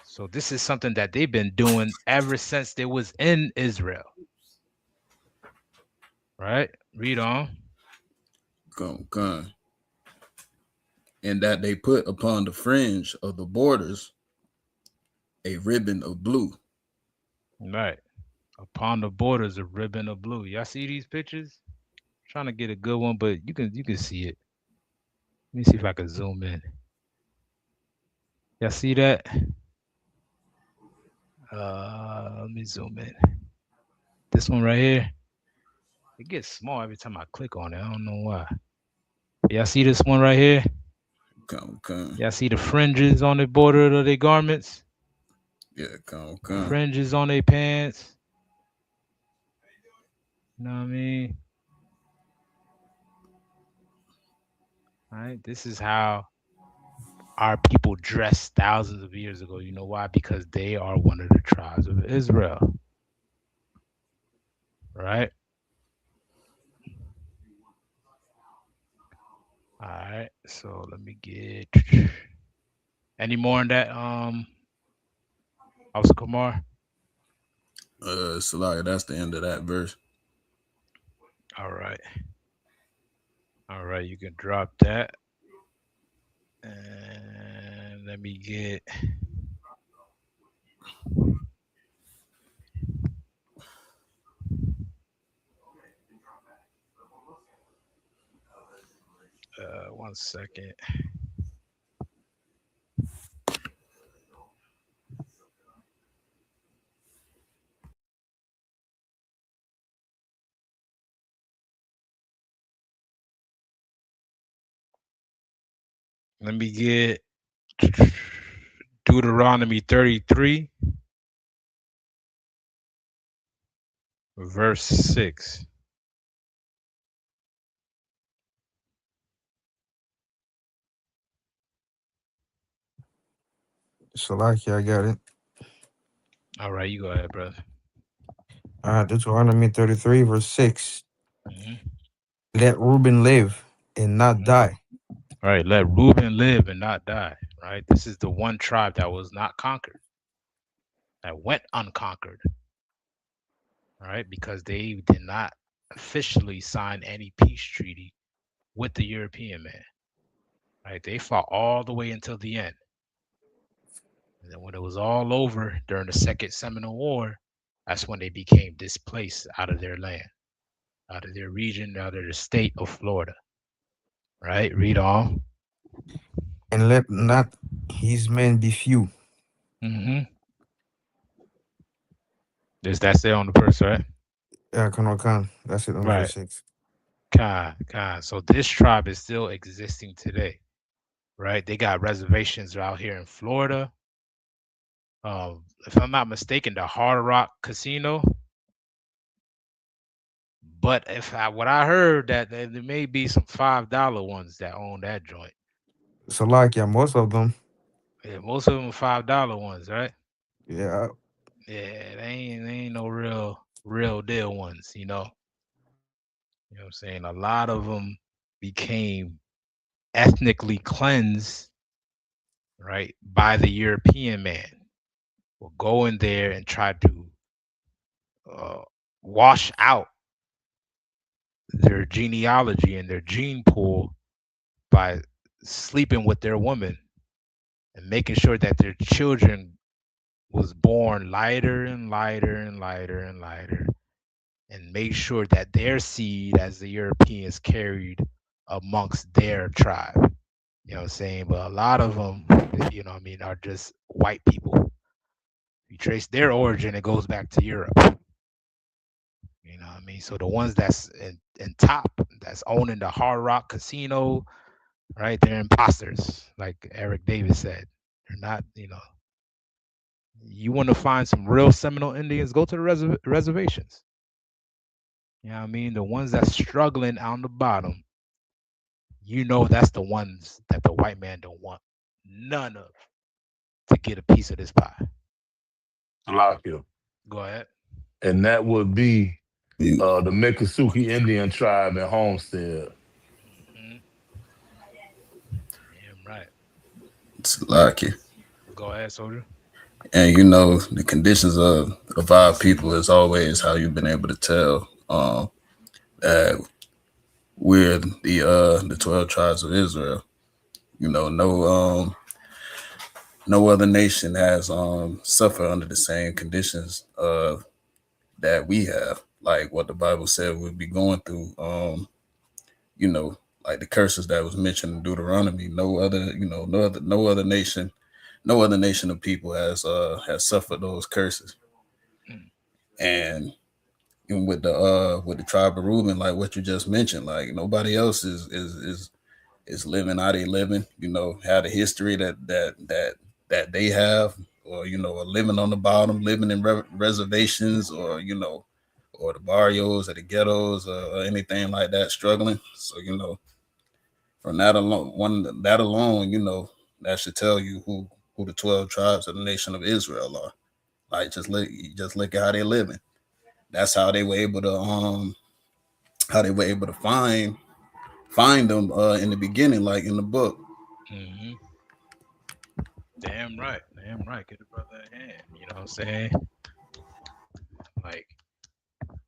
So this is something that they've been doing ever since they was in Israel, right? Read on. Con. And that they put upon the fringe of the borders a ribbon of blue. Right. Upon the borders, a ribbon of blue. Y'all see these pictures? Trying to get a good one, but you can see it. Let me see if I can zoom in. Y'all see that? Let me zoom in. This one right here. It gets small every time I click on it. I don't know why. Y'all see this one right here? Con. Y'all see the fringes on the border of their garments? Yeah, con. Fringes on their pants. You know what I mean? All right. This is how our people dressed thousands of years ago. You know why? Because they are one of the tribes of Israel. Right? All right. So let me get any more on that House Kumar? Salaya, that's the end of that verse. All right. All right, you can drop that. And let me get one second. Let me get Deuteronomy 33, verse 6. Salaki, I got it. All right, you go ahead, brother. Deuteronomy 33, verse 6. Hmm. Let Reuben live and not Hmm. die. All right, let Reuben live and not die. Right, this is the one tribe that was not conquered, that went unconquered. All right, because they did not officially sign any peace treaty with the European man. Right, they fought all the way until the end. And then when it was all over during the Second Seminole War, that's when they became displaced out of their land, out of their region, out of the state of Florida. Right? Read on. And let not his men be few. Mm-hmm. That's it on the verse, right? Khan. That's it on Right. verse 6. Con. So this tribe is still existing today, right? They got reservations out here in Florida. If I'm not mistaken, the Hard Rock Casino. But if I what I heard that there may be some $5 ones that own that joint. Salakia, most of them. Yeah, most of them are $5 ones, right? Yeah. Yeah, they ain't no real deal ones, you know. You know what I'm saying? A lot of them became ethnically cleansed, right, by the European man. Will go in there and try to uh, wash out their genealogy and their gene pool by sleeping with their woman and making sure that their children was born lighter and lighter and lighter and lighter, and made sure that their seed as the Europeans carried amongst their tribe. You know what I'm saying? But a lot of them, you know what I mean, are just white people. If you trace their origin, it goes back to Europe. You know what I mean? So the ones that's in top, that's owning the Hard Rock Casino, right? They're imposters, like Eric Davis said. They're not, you know. You want to find some real Seminole Indians, go to the reservations. You know what I mean? The ones that's struggling on the bottom, you know that's the ones that the white man don't want none of to get a piece of this pie. Salakia. Go ahead. And that would be You the Miccosukee Indian tribe in Homestead. Hmm. Damn right. it's lucky. Go ahead, soldier. And you know the conditions of our people is always how you've been able to tell that we're the 12 tribes of Israel. You know, no other nation has suffered under the same conditions that we have, like what the Bible said we'd be going through. You know, like the curses that was mentioned in Deuteronomy. No other, you know, no other nation of people has suffered those curses. Mm, And even with the tribe of Reuben, like what you just mentioned, like nobody else is living how they living. You know, had a history that they have, or you know, are living on the bottom, living in reservations, or you know, or the barrios or the ghettos or anything like that, struggling. So you know, from that alone, you know, that should tell you who the 12 tribes of the nation of Israel are. Like just look at how they living. That's how they were able to find them in the beginning, like in the book. hmm. Damn right. Damn right. Get the brother a hand. You know what I'm saying? Like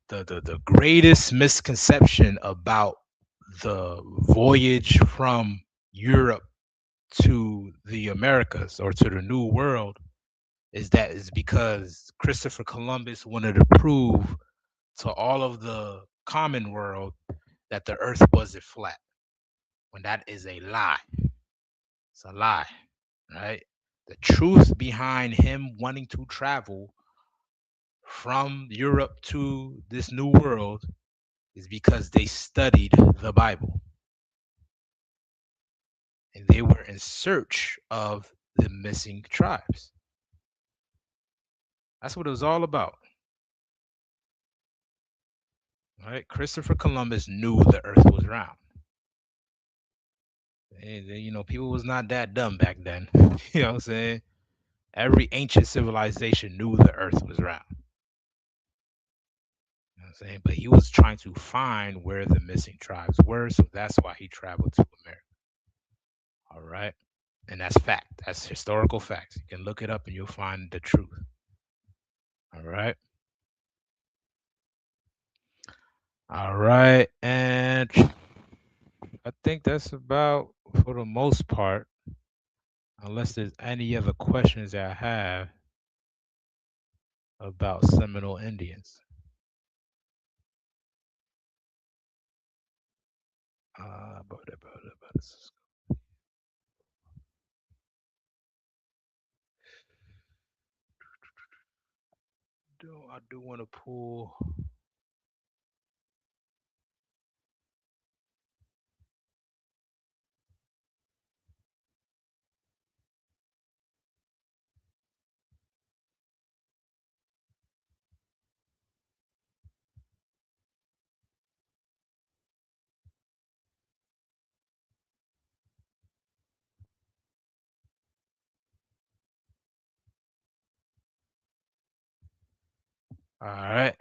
the greatest misconception about the voyage from Europe to the Americas or to the New World is that is because Christopher Columbus wanted to prove to all of the common world that the earth wasn't flat, when that is a lie. It's a lie, right? The truth behind him wanting to travel from Europe to this new world is because they studied the Bible and they were in search of the missing tribes. That's what it was all about. Right? Christopher Columbus knew the earth was round. You know, people was not that dumb back then. You know what I'm saying? Every ancient civilization knew the earth was round. You know what I'm saying? But he was trying to find where the missing tribes were, so that's why he traveled to America. All right. And that's fact. That's historical facts. You can look it up and you'll find the truth. All right. All right. And I think that's about for the most part, unless there's any other questions that I have about Seminole Indians. I do want to pull. All right.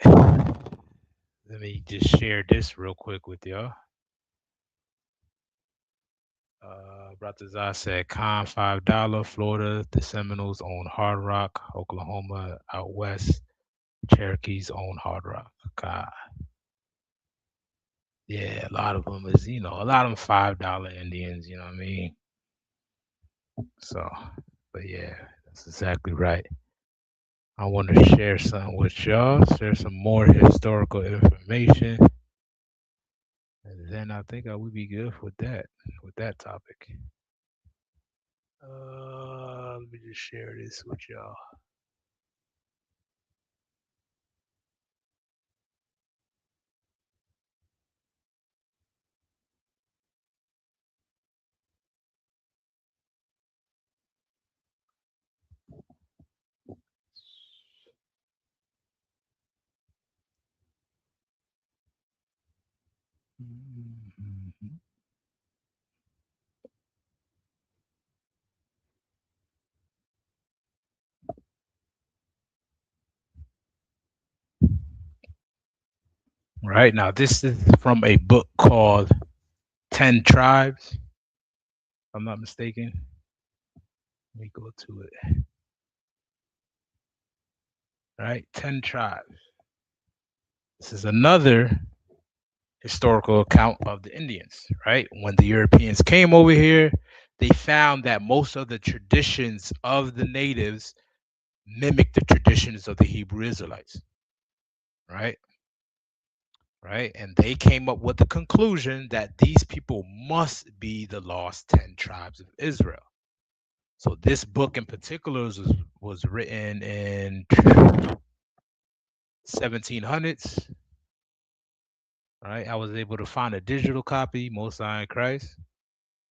Let me just share this real quick with y'all. Bratazar said, Con $5, Florida. The Seminoles own Hard Rock. Oklahoma out west. Cherokees own Hard Rock. God. Yeah, a lot of them is, you know, a lot of them $5 Indians, you know what I mean? So, but yeah, that's exactly right. I want to share some with y'all, share some more historical information, and then I think I would be good with that topic. Let me just share this with y'all. Right now, this is from a book called 10 Tribes, if I'm not mistaken. Let me go to it. Right? 10 Tribes. This is another historical account of the Indians, right? When the Europeans came over here, they found that most of the traditions of the natives mimic the traditions of the Hebrew Israelites, right? Right? And they came up with the conclusion that these people must be the lost 10 tribes of Israel. So this book in particular was written in 1700s, right? I was able to find a digital copy, Most High in Christ,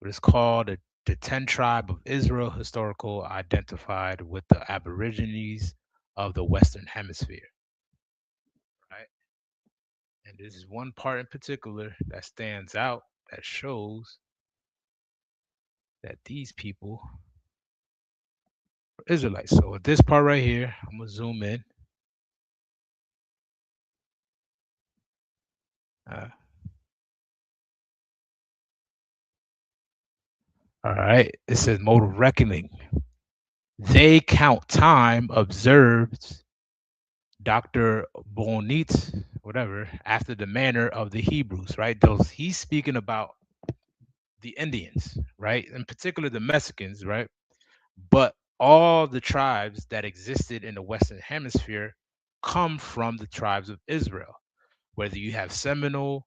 but it's called the 10 Tribe of Israel Historical Identified with the Aborigines of the Western Hemisphere, right? And this is one part in particular that stands out that shows that these people are Israelites. So with this part right here, I'm gonna zoom in. Uh, all right, it says mode of reckoning. They count time observed, Dr. Bonit, whatever, after the manner of the Hebrews, right? Those he's speaking about the Indians, right? In particular the Mexicans, right? But all the tribes that existed in the Western Hemisphere come from the tribes of Israel, whether you have Seminole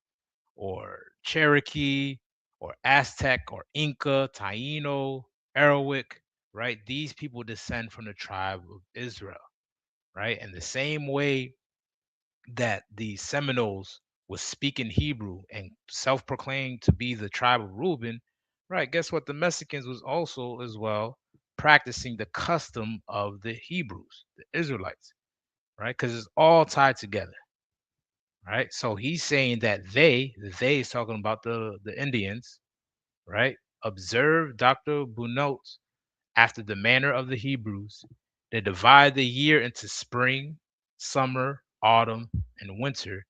or Cherokee or Aztec or Inca, Taino, Arawak, right? These people descend from the tribe of Israel, right? And the same way that the Seminoles was speaking Hebrew and self-proclaimed to be the tribe of Reuben, right? Guess what? The Mexicans was also as well practicing the custom of the Hebrews, the Israelites, right? Because it's all tied together, right? So he's saying that they is talking about the Indians, right? Observe Dr. Bunot after the manner of the Hebrews. They divide the year into spring, summer, autumn, and winter.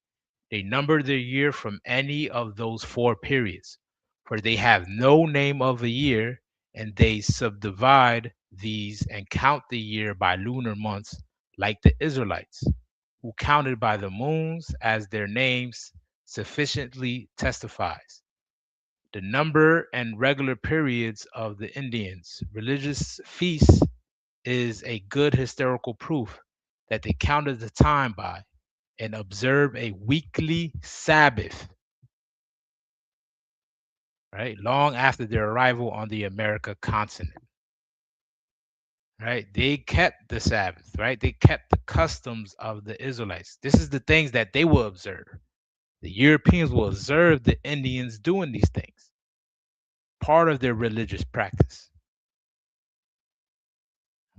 They number the year from any of those four periods, for they have no name of a year, and they subdivide these and count the year by lunar months, like the Israelites, who counted by the moons, as their names sufficiently testifies. The number and regular periods of the Indians' religious feasts is a good historical proof that they counted the time by and observe a weekly Sabbath, right? Long after their arrival on the America continent, right? They kept the Sabbath, right? They kept the customs of the Israelites. This is the things that they will observe. The Europeans will observe the Indians doing these things, part of their religious practice,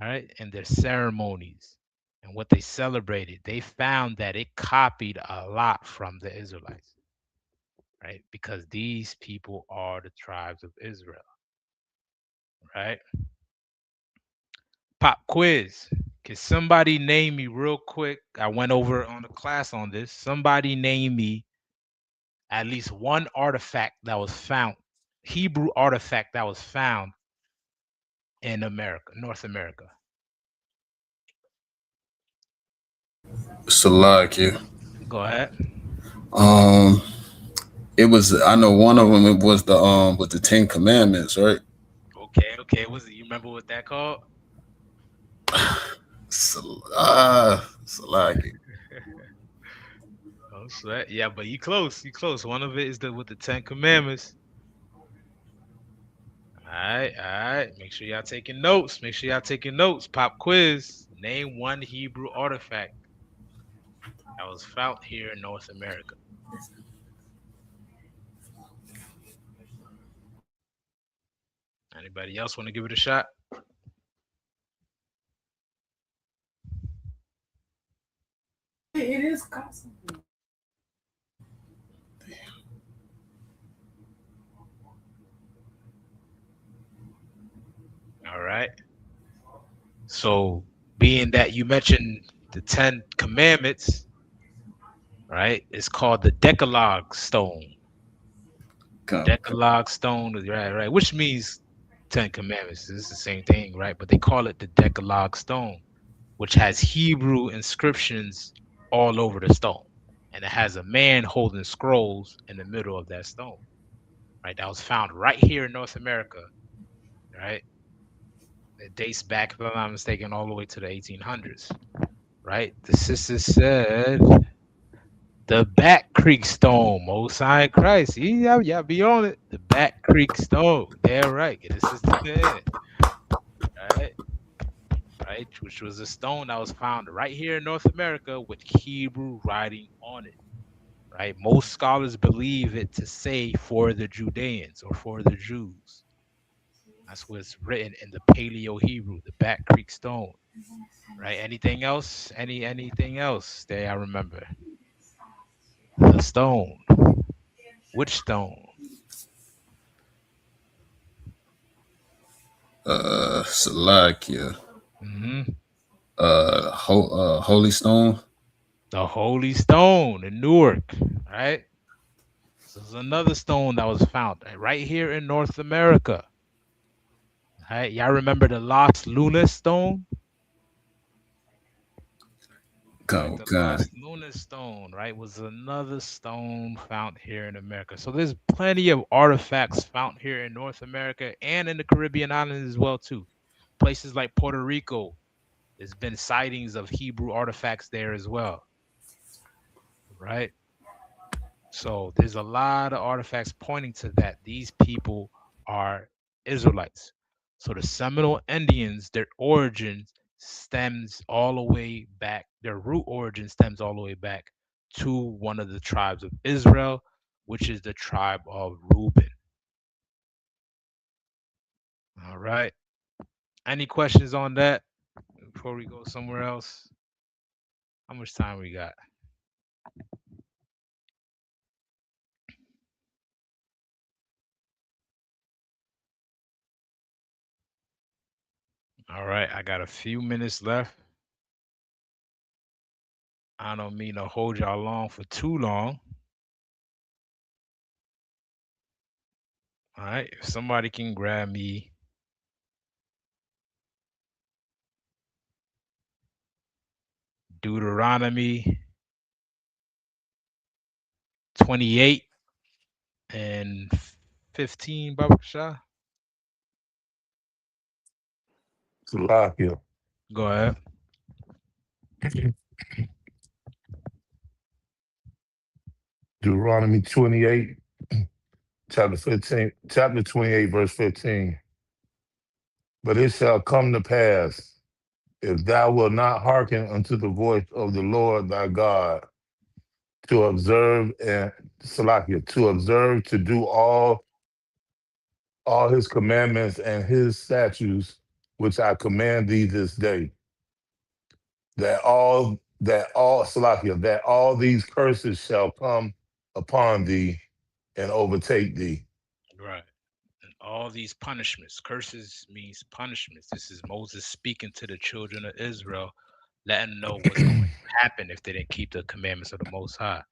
right? And their ceremonies and what they celebrated. They found that it copied a lot from the Israelites, right? Because these people are the tribes of Israel, right? Pop quiz. Can somebody name me real quick? I went over on the class on this. Somebody name me at least one artifact that was found, Hebrew artifact that was found in America, North America. Salakia. Go ahead. Um, it was. I know one of them. It was the 10 Commandments, right? Okay, okay. Was it, you remember what that called? Salakia. Oh, sweat. Yeah, but you close. You close. One of it is the with the 10 Commandments. All right, all right. Make sure y'all taking notes. Make sure y'all taking notes. Pop quiz. Name one Hebrew artifact that was found here in North America. Anybody else want to give it a shot? All right. So, being that you mentioned the 10 Commandments, right? It's called the Decalogue Stone. Come, Decalogue Stone, right, right, which means Ten Commandments. It's the same thing, right? But they call it the Decalogue Stone, which has Hebrew inscriptions all over the stone. And it has a man holding scrolls in the middle of that stone, right? That was found right here in North America, right? It dates back, if I'm not mistaken, all the way to the 1800s, right? The sister said the Back Creek Stone, Most High Christ. Yeah, be on it. The Back Creek Stone. Yeah, right. Get the sister there, right? Right, which was a stone that was found right here in North America with Hebrew writing on it. Right, most scholars believe it to say for the Judeans or for the Jews. That's what's written in the Paleo Hebrew, the Back Creek Stone. Right. Anything else? Anything else that I remember? The stone. Which stone? Salakia. Hmm. Holy Stone. The Holy Stone in Newark. Right. This is another stone that was found right here in North America. Right. Y'all remember the Las Lunas stone? Right, Come, the come. Las Lunas stone, right, was another stone found here in America. So there's plenty of artifacts found here in North America and in the Caribbean islands as well too. Places like Puerto Rico, there's been sightings of Hebrew artifacts there as well, right? So there's a lot of artifacts pointing to that these people are Israelites. So the Seminole Indians, their origin stems all the way back, their root origin stems all the way back to one of the tribes of Israel, which is the tribe of Reuben. All right. Any questions on that before we go somewhere else? How much time we got? All right. I got a few minutes left. I don't mean to hold y'all long for too long. All right. If somebody can grab me Deuteronomy 28 and 15, Baba Shah. Salakia. Go ahead. Deuteronomy 28, chapter 15, chapter 28, verse 15. But it shall come to pass, if thou wilt not hearken unto the voice of the Lord thy God, to observe and Salakia, to observe to do all his commandments and his statutes, which I command thee this day, that all Salakia, that all these curses shall come upon thee and overtake thee. Right. And all these punishments, curses means punishments. This is Moses speaking to the children of Israel, letting them know what's going to happen if they didn't keep the commandments of the Most High.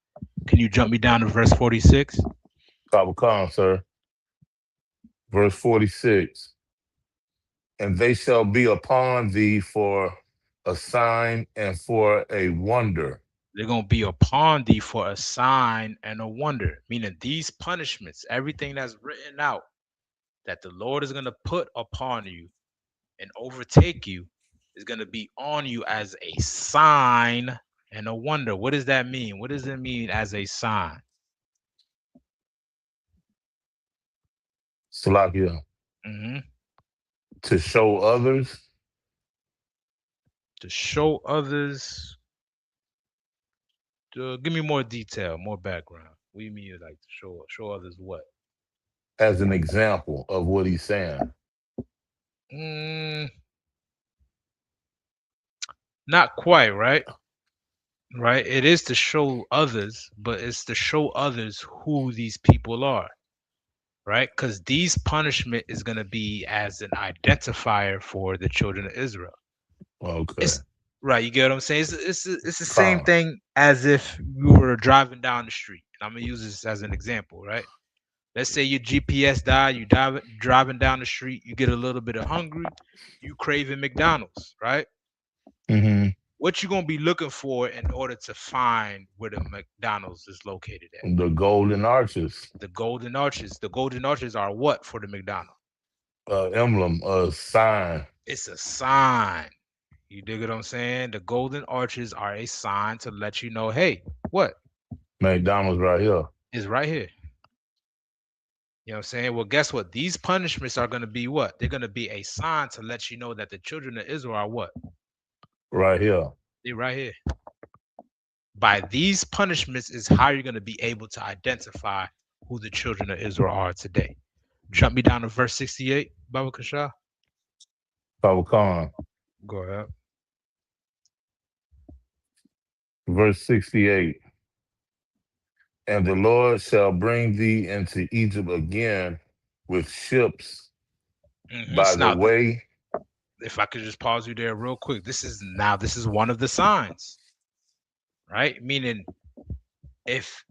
Can you jump me down to verse 46? Kabbalah, sir. Verse 46. And they shall be upon thee for a sign and for a wonder. They're going to be upon thee for a sign and a wonder, meaning these punishments, everything that's written out that the Lord is going to put upon you and overtake you is going to be on you as a sign and a wonder. What does that mean? What does it mean as a sign? Salakia, Hmm. to show others To show others. Give me more detail, more background. What do you mean, like to show others what? as an example of what he's saying. Mm, not quite, right? Right. It is to show others, but it's to show others who these people are, right? Because these punishment is going to be as an identifier for the children of Israel. Okay. It's Right, you get what I'm saying? It's the same Con. thing as if you were driving down the street. And I'm gonna use this as an example, right? Let's say your GPS died, driving down the street, you get a little bit of hungry, you craving McDonald's, right? Hmm. What you gonna be looking for in order to find where the McDonald's is located at? The golden arches, The golden arches. The golden arches are what for the McDonald's? emblem, sign. It's a sign. You dig what I'm saying? The golden arches are a sign to let you know, hey, what McDonald's right here. is right here? You know what I'm saying? Well, guess what? These punishments are going to be what? They're going to be a sign to let you know that the children of Israel are what? Right here. They're right here. By these punishments is how you're going to be able to identify who the children of Israel are today. Jump me down to verse 68, Baba Kasha. Con. Go ahead. Verse 68. And the Lord shall bring thee into Egypt again with ships by the Now, way. if I could just pause you there real quick, this is one of the signs, right? Meaning, if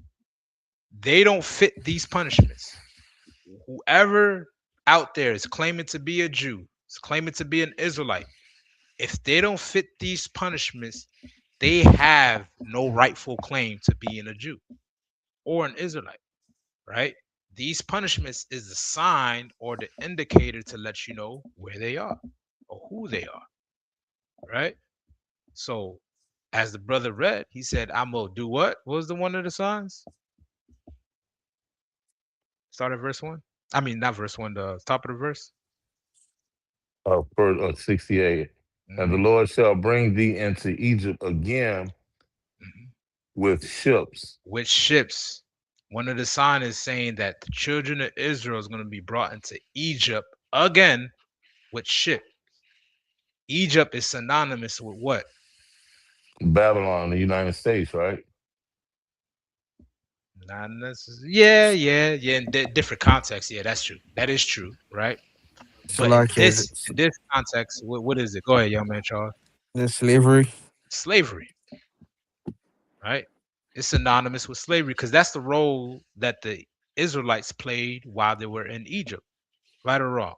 they don't fit these punishments, whoever out there is claiming to be a Jew, is claiming to be an Israelite, if they don't fit these punishments, they have no rightful claim to being a Jew or an Israelite, right? These punishments is the sign or the indicator to let you know where they are or who they are, right? So, as the brother read, he said, I'm gonna do what? What was the one of the signs? Start at verse 1. I mean, not verse 1, the top of the verse. Verse 68. And the Hmm. Lord shall bring thee into Egypt again Hmm. with ships. With ships. One of the signs is saying that the children of Israel is going to be brought into Egypt again with ship. Egypt is synonymous with what? Babylon, the United States, right? Not necessarily. Yeah, yeah, yeah. In different contexts, yeah, that's true. That is true, right? But in Salakia, this context, what is it? Go ahead, young man, Charles. the slavery. Slavery, right? It's synonymous with slavery because that's the role that the Israelites played while they were in Egypt, right or wrong,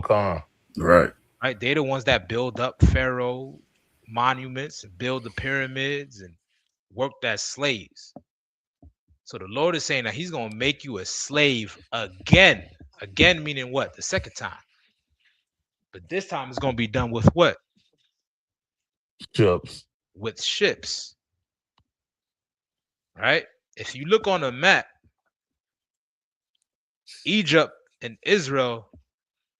Con. Right. right? They're the ones that build up Pharaoh monuments and build the pyramids and worked as slaves. So the Lord is saying that He's gonna make you a slave again. Again, meaning what? The second time. But this time it's gonna be done with what? Ships. With ships, right? If you look on a map, Egypt and Israel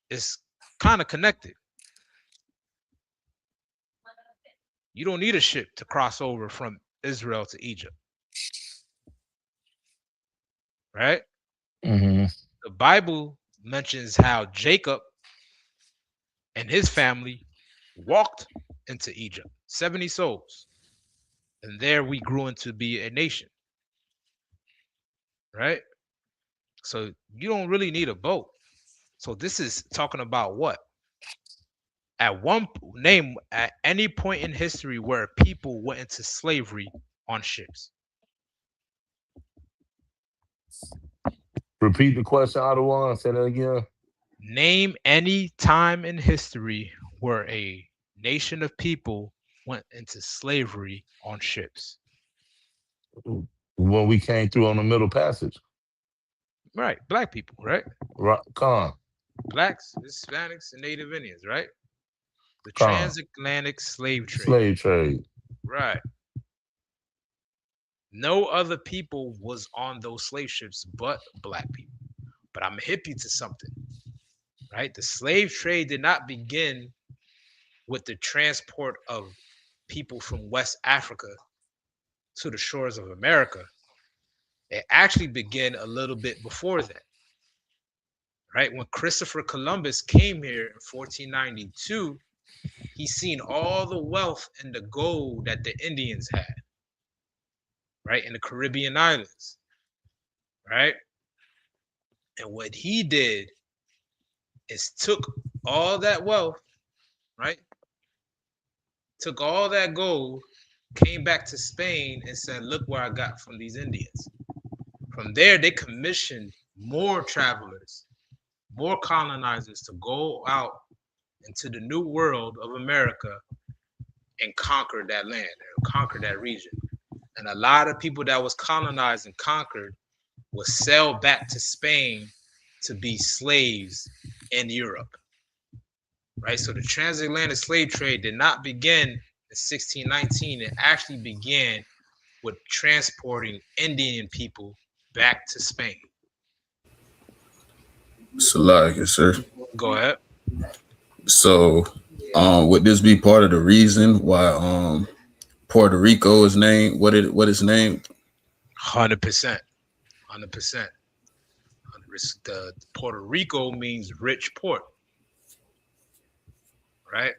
is kind of connected. You don't need a ship to cross over from Israel to Egypt, right? Hmm. The Bible mentions how Jacob and his family walked into Egypt, 70 souls. And there we grew into be a nation, right? So you don't really need a boat. So this is talking about what? At name at any point in history where people went into slavery on ships. Repeat the question, Ottawa. Say that again. Name any time in history where a nation of people went into slavery on ships. When we came through on the Middle Passage. Right, black people, right? Right. Blacks, Hispanics, and Native Indians, right? The Con. transatlantic slave trade. Slave trade. Right. No other people was on those slave ships but black people. But I'm hip you to something, right? The slave trade did not begin with the transport of people from West Africa to the shores of America. It actually began a little bit before that, right? When Christopher Columbus came here in 1492, he seen all the wealth and the gold that the Indians had, right, in the Caribbean islands, right? And what he did is took all that wealth, right, took all that gold, came back to Spain, and said, "Look where I got from these Indians." From there, they commissioned more travelers, more colonizers to go out into the new world of America and conquer that land, and conquer that region. And a lot of people that was colonized and conquered was sailed back to Spain to be slaves in Europe, right? So the transatlantic slave trade did not begin in 1619. It actually began with transporting Indian people back to Spain. Salakia, sir. Go ahead. So, would this be part of the reason why Puerto Rico is named what it's named? 100%. 100%. The Puerto Rico means rich port, right?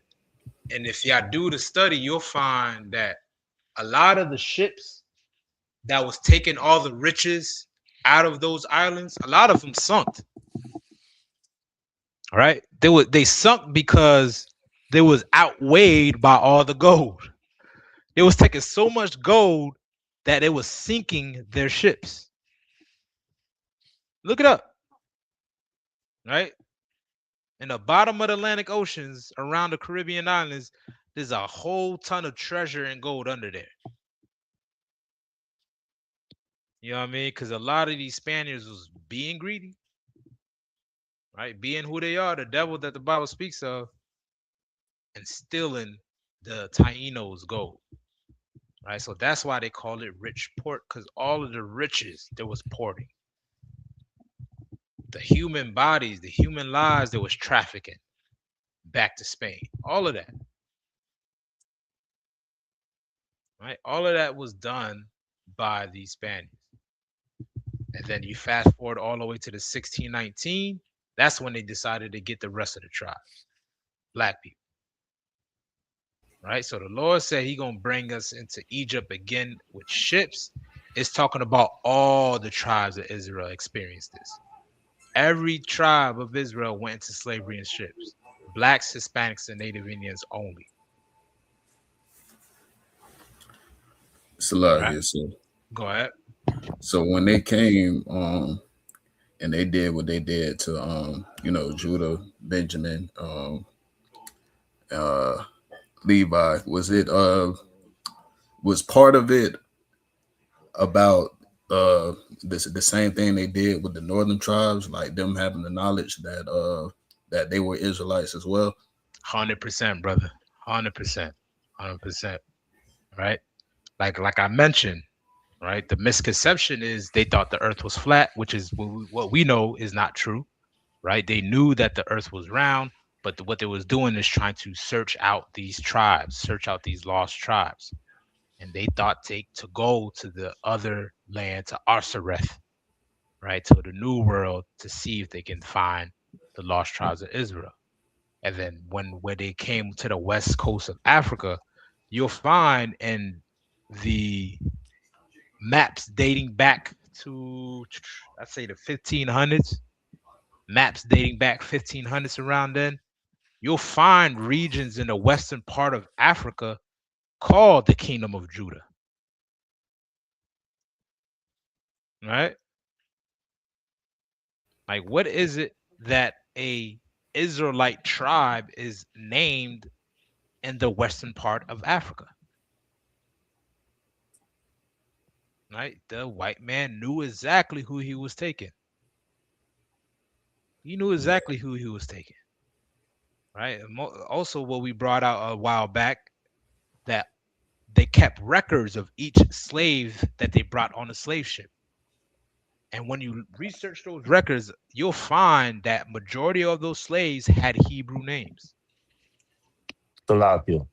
And if y'all do the study, you'll find that a lot of the ships that was taking all the riches out of those islands, a lot of them sunk. Right? They sunk because they was outweighed by all the gold. They was taking so much gold that it was sinking their ships. Look it up. Right? In the bottom of the Atlantic Oceans around the Caribbean islands, there's a whole ton of treasure and gold under there. You know what I mean? Because a lot of these Spaniards was being greedy, right? Being who they are, the devil that the Bible speaks of, and stealing the Taínos' gold, right? So that's why they call it rich port, because all of the riches there was porting. The human bodies, the human lives, there was trafficking back to Spain. All of that, right? All of that was done by these Spaniards. And then you fast forward all the way to the 1619. That's when they decided to get the rest of the tribes, black people. Right? So the Lord said he gonna bring us into Egypt again with ships. It's talking about all the tribes of Israel experienced this. Every tribe of Israel went into slavery in ships. Blacks, Hispanics, and Native Indians only. Right? Salakia, so Go ahead. so when they came, and they did what they did to Judah, Benjamin, uh Levi, was part of it about the same thing they did with the northern tribes, like them having the knowledge that they were Israelites as well? 100%, brother. 100%. 100%. Right? Like I mentioned, right? The misconception is they thought the earth was flat, which is what we know is not true, right? They knew that the earth was round, but what they was doing is trying to search out these tribes, search out these lost tribes. And they thought to go to the other land, to Arsareth, right? To the new world to see if they can find the lost tribes of Israel. And then when they came to the west coast of Africa, you'll find in the maps dating back to, I'd say, the 1500s, maps dating back 1500s around then, you'll find regions in the western part of Africa called the Kingdom of Judah, right? Like, what is it that a Israelite tribe is named in the western part of Africa? Right? The white man knew exactly who he was taking. He knew exactly who he was taking. Right? Also, what we brought out a while back, that they kept records of each slave that they brought on a slave ship. And when you research those records, you'll find that majority of those slaves had Hebrew names. Salakia.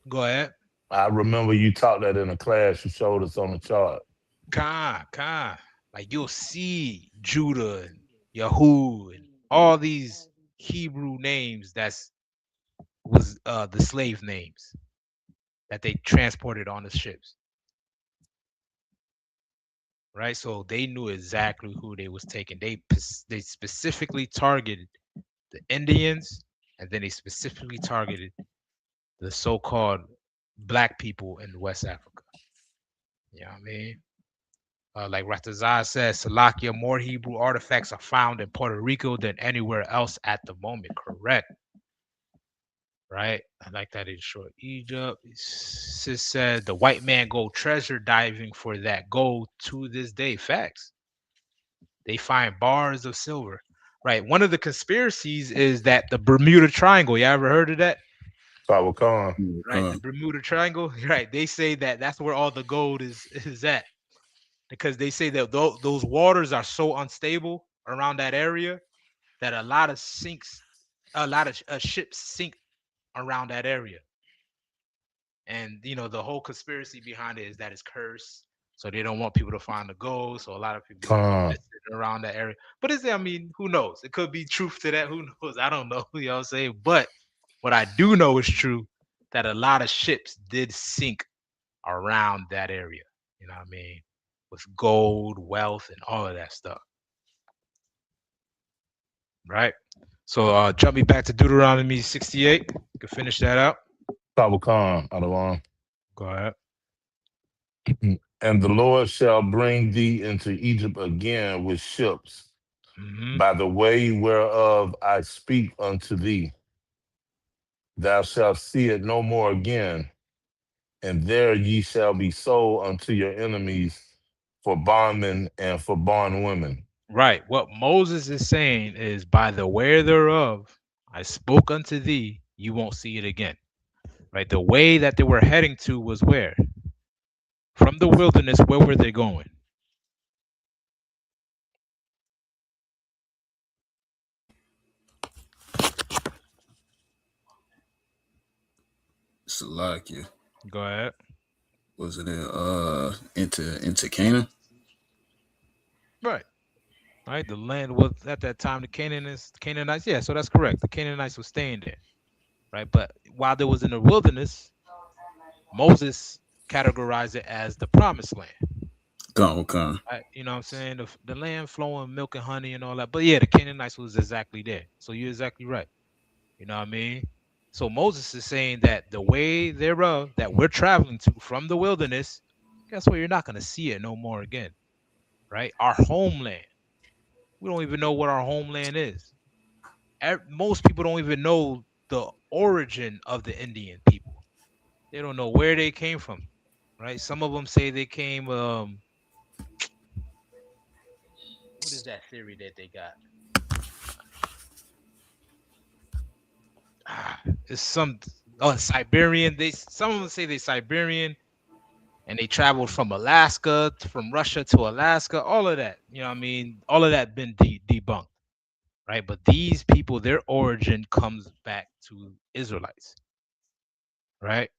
Go ahead. I remember you taught that in a class. You showed us on the chart. Khan. Like, you'll see Judah and Yahoo and all these Hebrew names was the slave names that they transported on the ships. Right? So they knew exactly who they was taking. They specifically targeted the Indians, and then they specifically targeted the so-called black people in West Africa. You know what I mean? Like Ratazar says, Salakia, more Hebrew artifacts are found in Puerto Rico than anywhere else at the moment. Correct. Right? I like that in short. Egypt. Sis said the white man go treasure diving for that gold to this day. Facts. They find bars of silver. Right. One of the conspiracies is that the Bermuda Triangle. You ever heard of that? Power Khan. Right. The Bermuda Triangle. Right. They say that that's where all the gold is at because they say that those waters are so unstable around that area that a lot of ships sink around that area. And the whole conspiracy behind it is that it's cursed, so they don't want people to find the gold. So a lot of people be Khan. missing around that area. But I mean, who knows? It could be truth to that. Who knows? I don't know. You know what I'm saying? But what I do know is true that a lot of ships did sink around that area. You know what I mean? With gold, wealth, and all of that stuff. Right? So jump me back to Deuteronomy 68. You can finish that out. Power Khan, Adawan. Go ahead. And the Lord shall bring thee into Egypt again with ships, by the way whereof I speak unto thee. Thou shalt see it no more again, and there ye shall be sold unto your enemies for bondmen and for bondwomen. Right. What Moses is saying is, by the way thereof I spoke unto thee, you won't see it again. Right. The way that they were heading to was where? From the wilderness, where were they going? Salakia. Go ahead. Was it into Canaan? Right. Right. The land was at that time the Canaanites. Yeah, so that's correct. The Canaanites were staying there. Right. But while they was in the wilderness, Moses categorized it as the promised land. Come. Right? You know what I'm saying? The land flowing milk and honey and all that. But yeah, the Canaanites was exactly there. So you're exactly right. You know what I mean? So Moses is saying that the way thereof that we're traveling to from the wilderness, guess what? You're not going to see it no more again. Right? Our homeland. We don't even know what our homeland is. Most people don't even know the origin of the Indian people. They don't know where they came from. Right? Some of them say they came what is that theory that they got? It's some Siberian. Some of them say they Siberian, and they traveled from Alaska, from Russia to Alaska. All of that, you know, what I mean, all of that been debunked, right? But these people, their origin comes back to Israelites, right?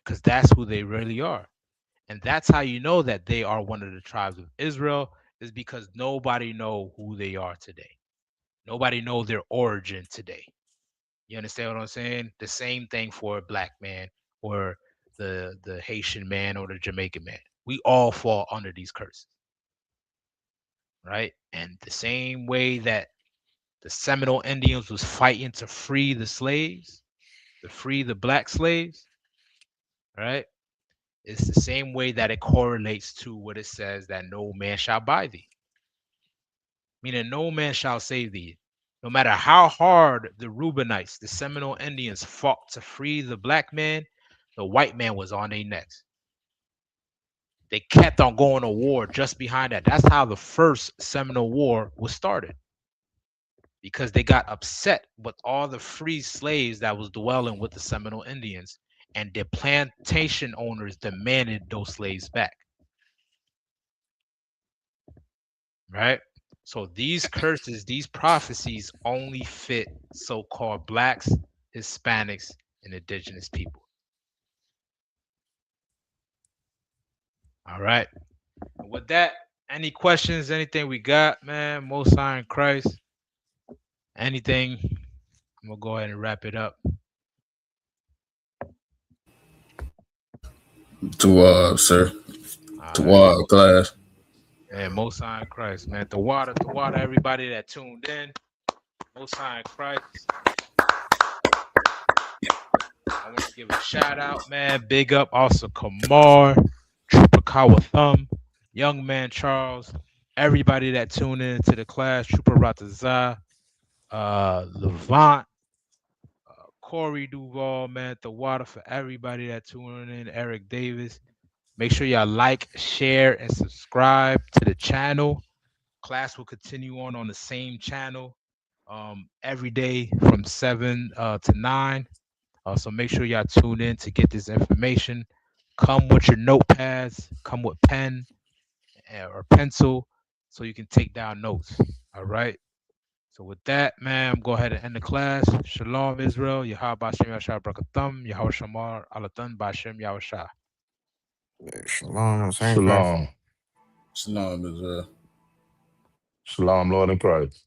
Because that's who they really are, and that's how you know that they are one of the tribes of Israel, is because nobody know who they are today. Nobody know their origin today. You understand what I'm saying? The same thing for a black man or the Haitian man or the Jamaican man. We all fall under these curses, right? And the same way that the Seminole Indians was fighting to free the slaves, to free the black slaves, right? It's the same way that it correlates to what it says that no man shall buy thee, meaning no man shall save thee. No matter how hard the Reubenites, the Seminole Indians, fought to free the black man, the white man was on their necks. They kept on going to war just behind that. That's how the first Seminole War was started, because they got upset with all the free slaves that was dwelling with the Seminole Indians, and the plantation owners demanded those slaves back. Right? So these curses, these prophecies only fit so-called blacks, Hispanics, and indigenous people. All right. And with that, any questions, anything we got, man? Most High in Christ. Anything? I'm gonna go ahead and wrap it up. To sir. All To right. class. And Most High in Christ, man. The water, everybody that tuned in. Most High in Christ. I I want to give a shout out, man. Big up also Kamar, Trooper Kawa Thumb, Young Man Charles, everybody that tuned in to the class, Trooper Rataza, Levant, Corey Duval, man, the water for everybody that tuned in, Eric Davis. Make sure y'all like, share, and subscribe to the channel. Class will continue on the same channel every day from 7 to 9. So make sure y'all tune in to get this information. Come with your notepads, come with pen or pencil so you can take down notes. All right. So with that, man, I'm go ahead and end the class. Shalom, Israel. Yahweh Bashem Yahshua Brakatham. Yahweh Shamar Alatan Bashem Yahweh. Shalom, same Christ. Shalom. Shalom, Israel. Shalom, Lord in Christ.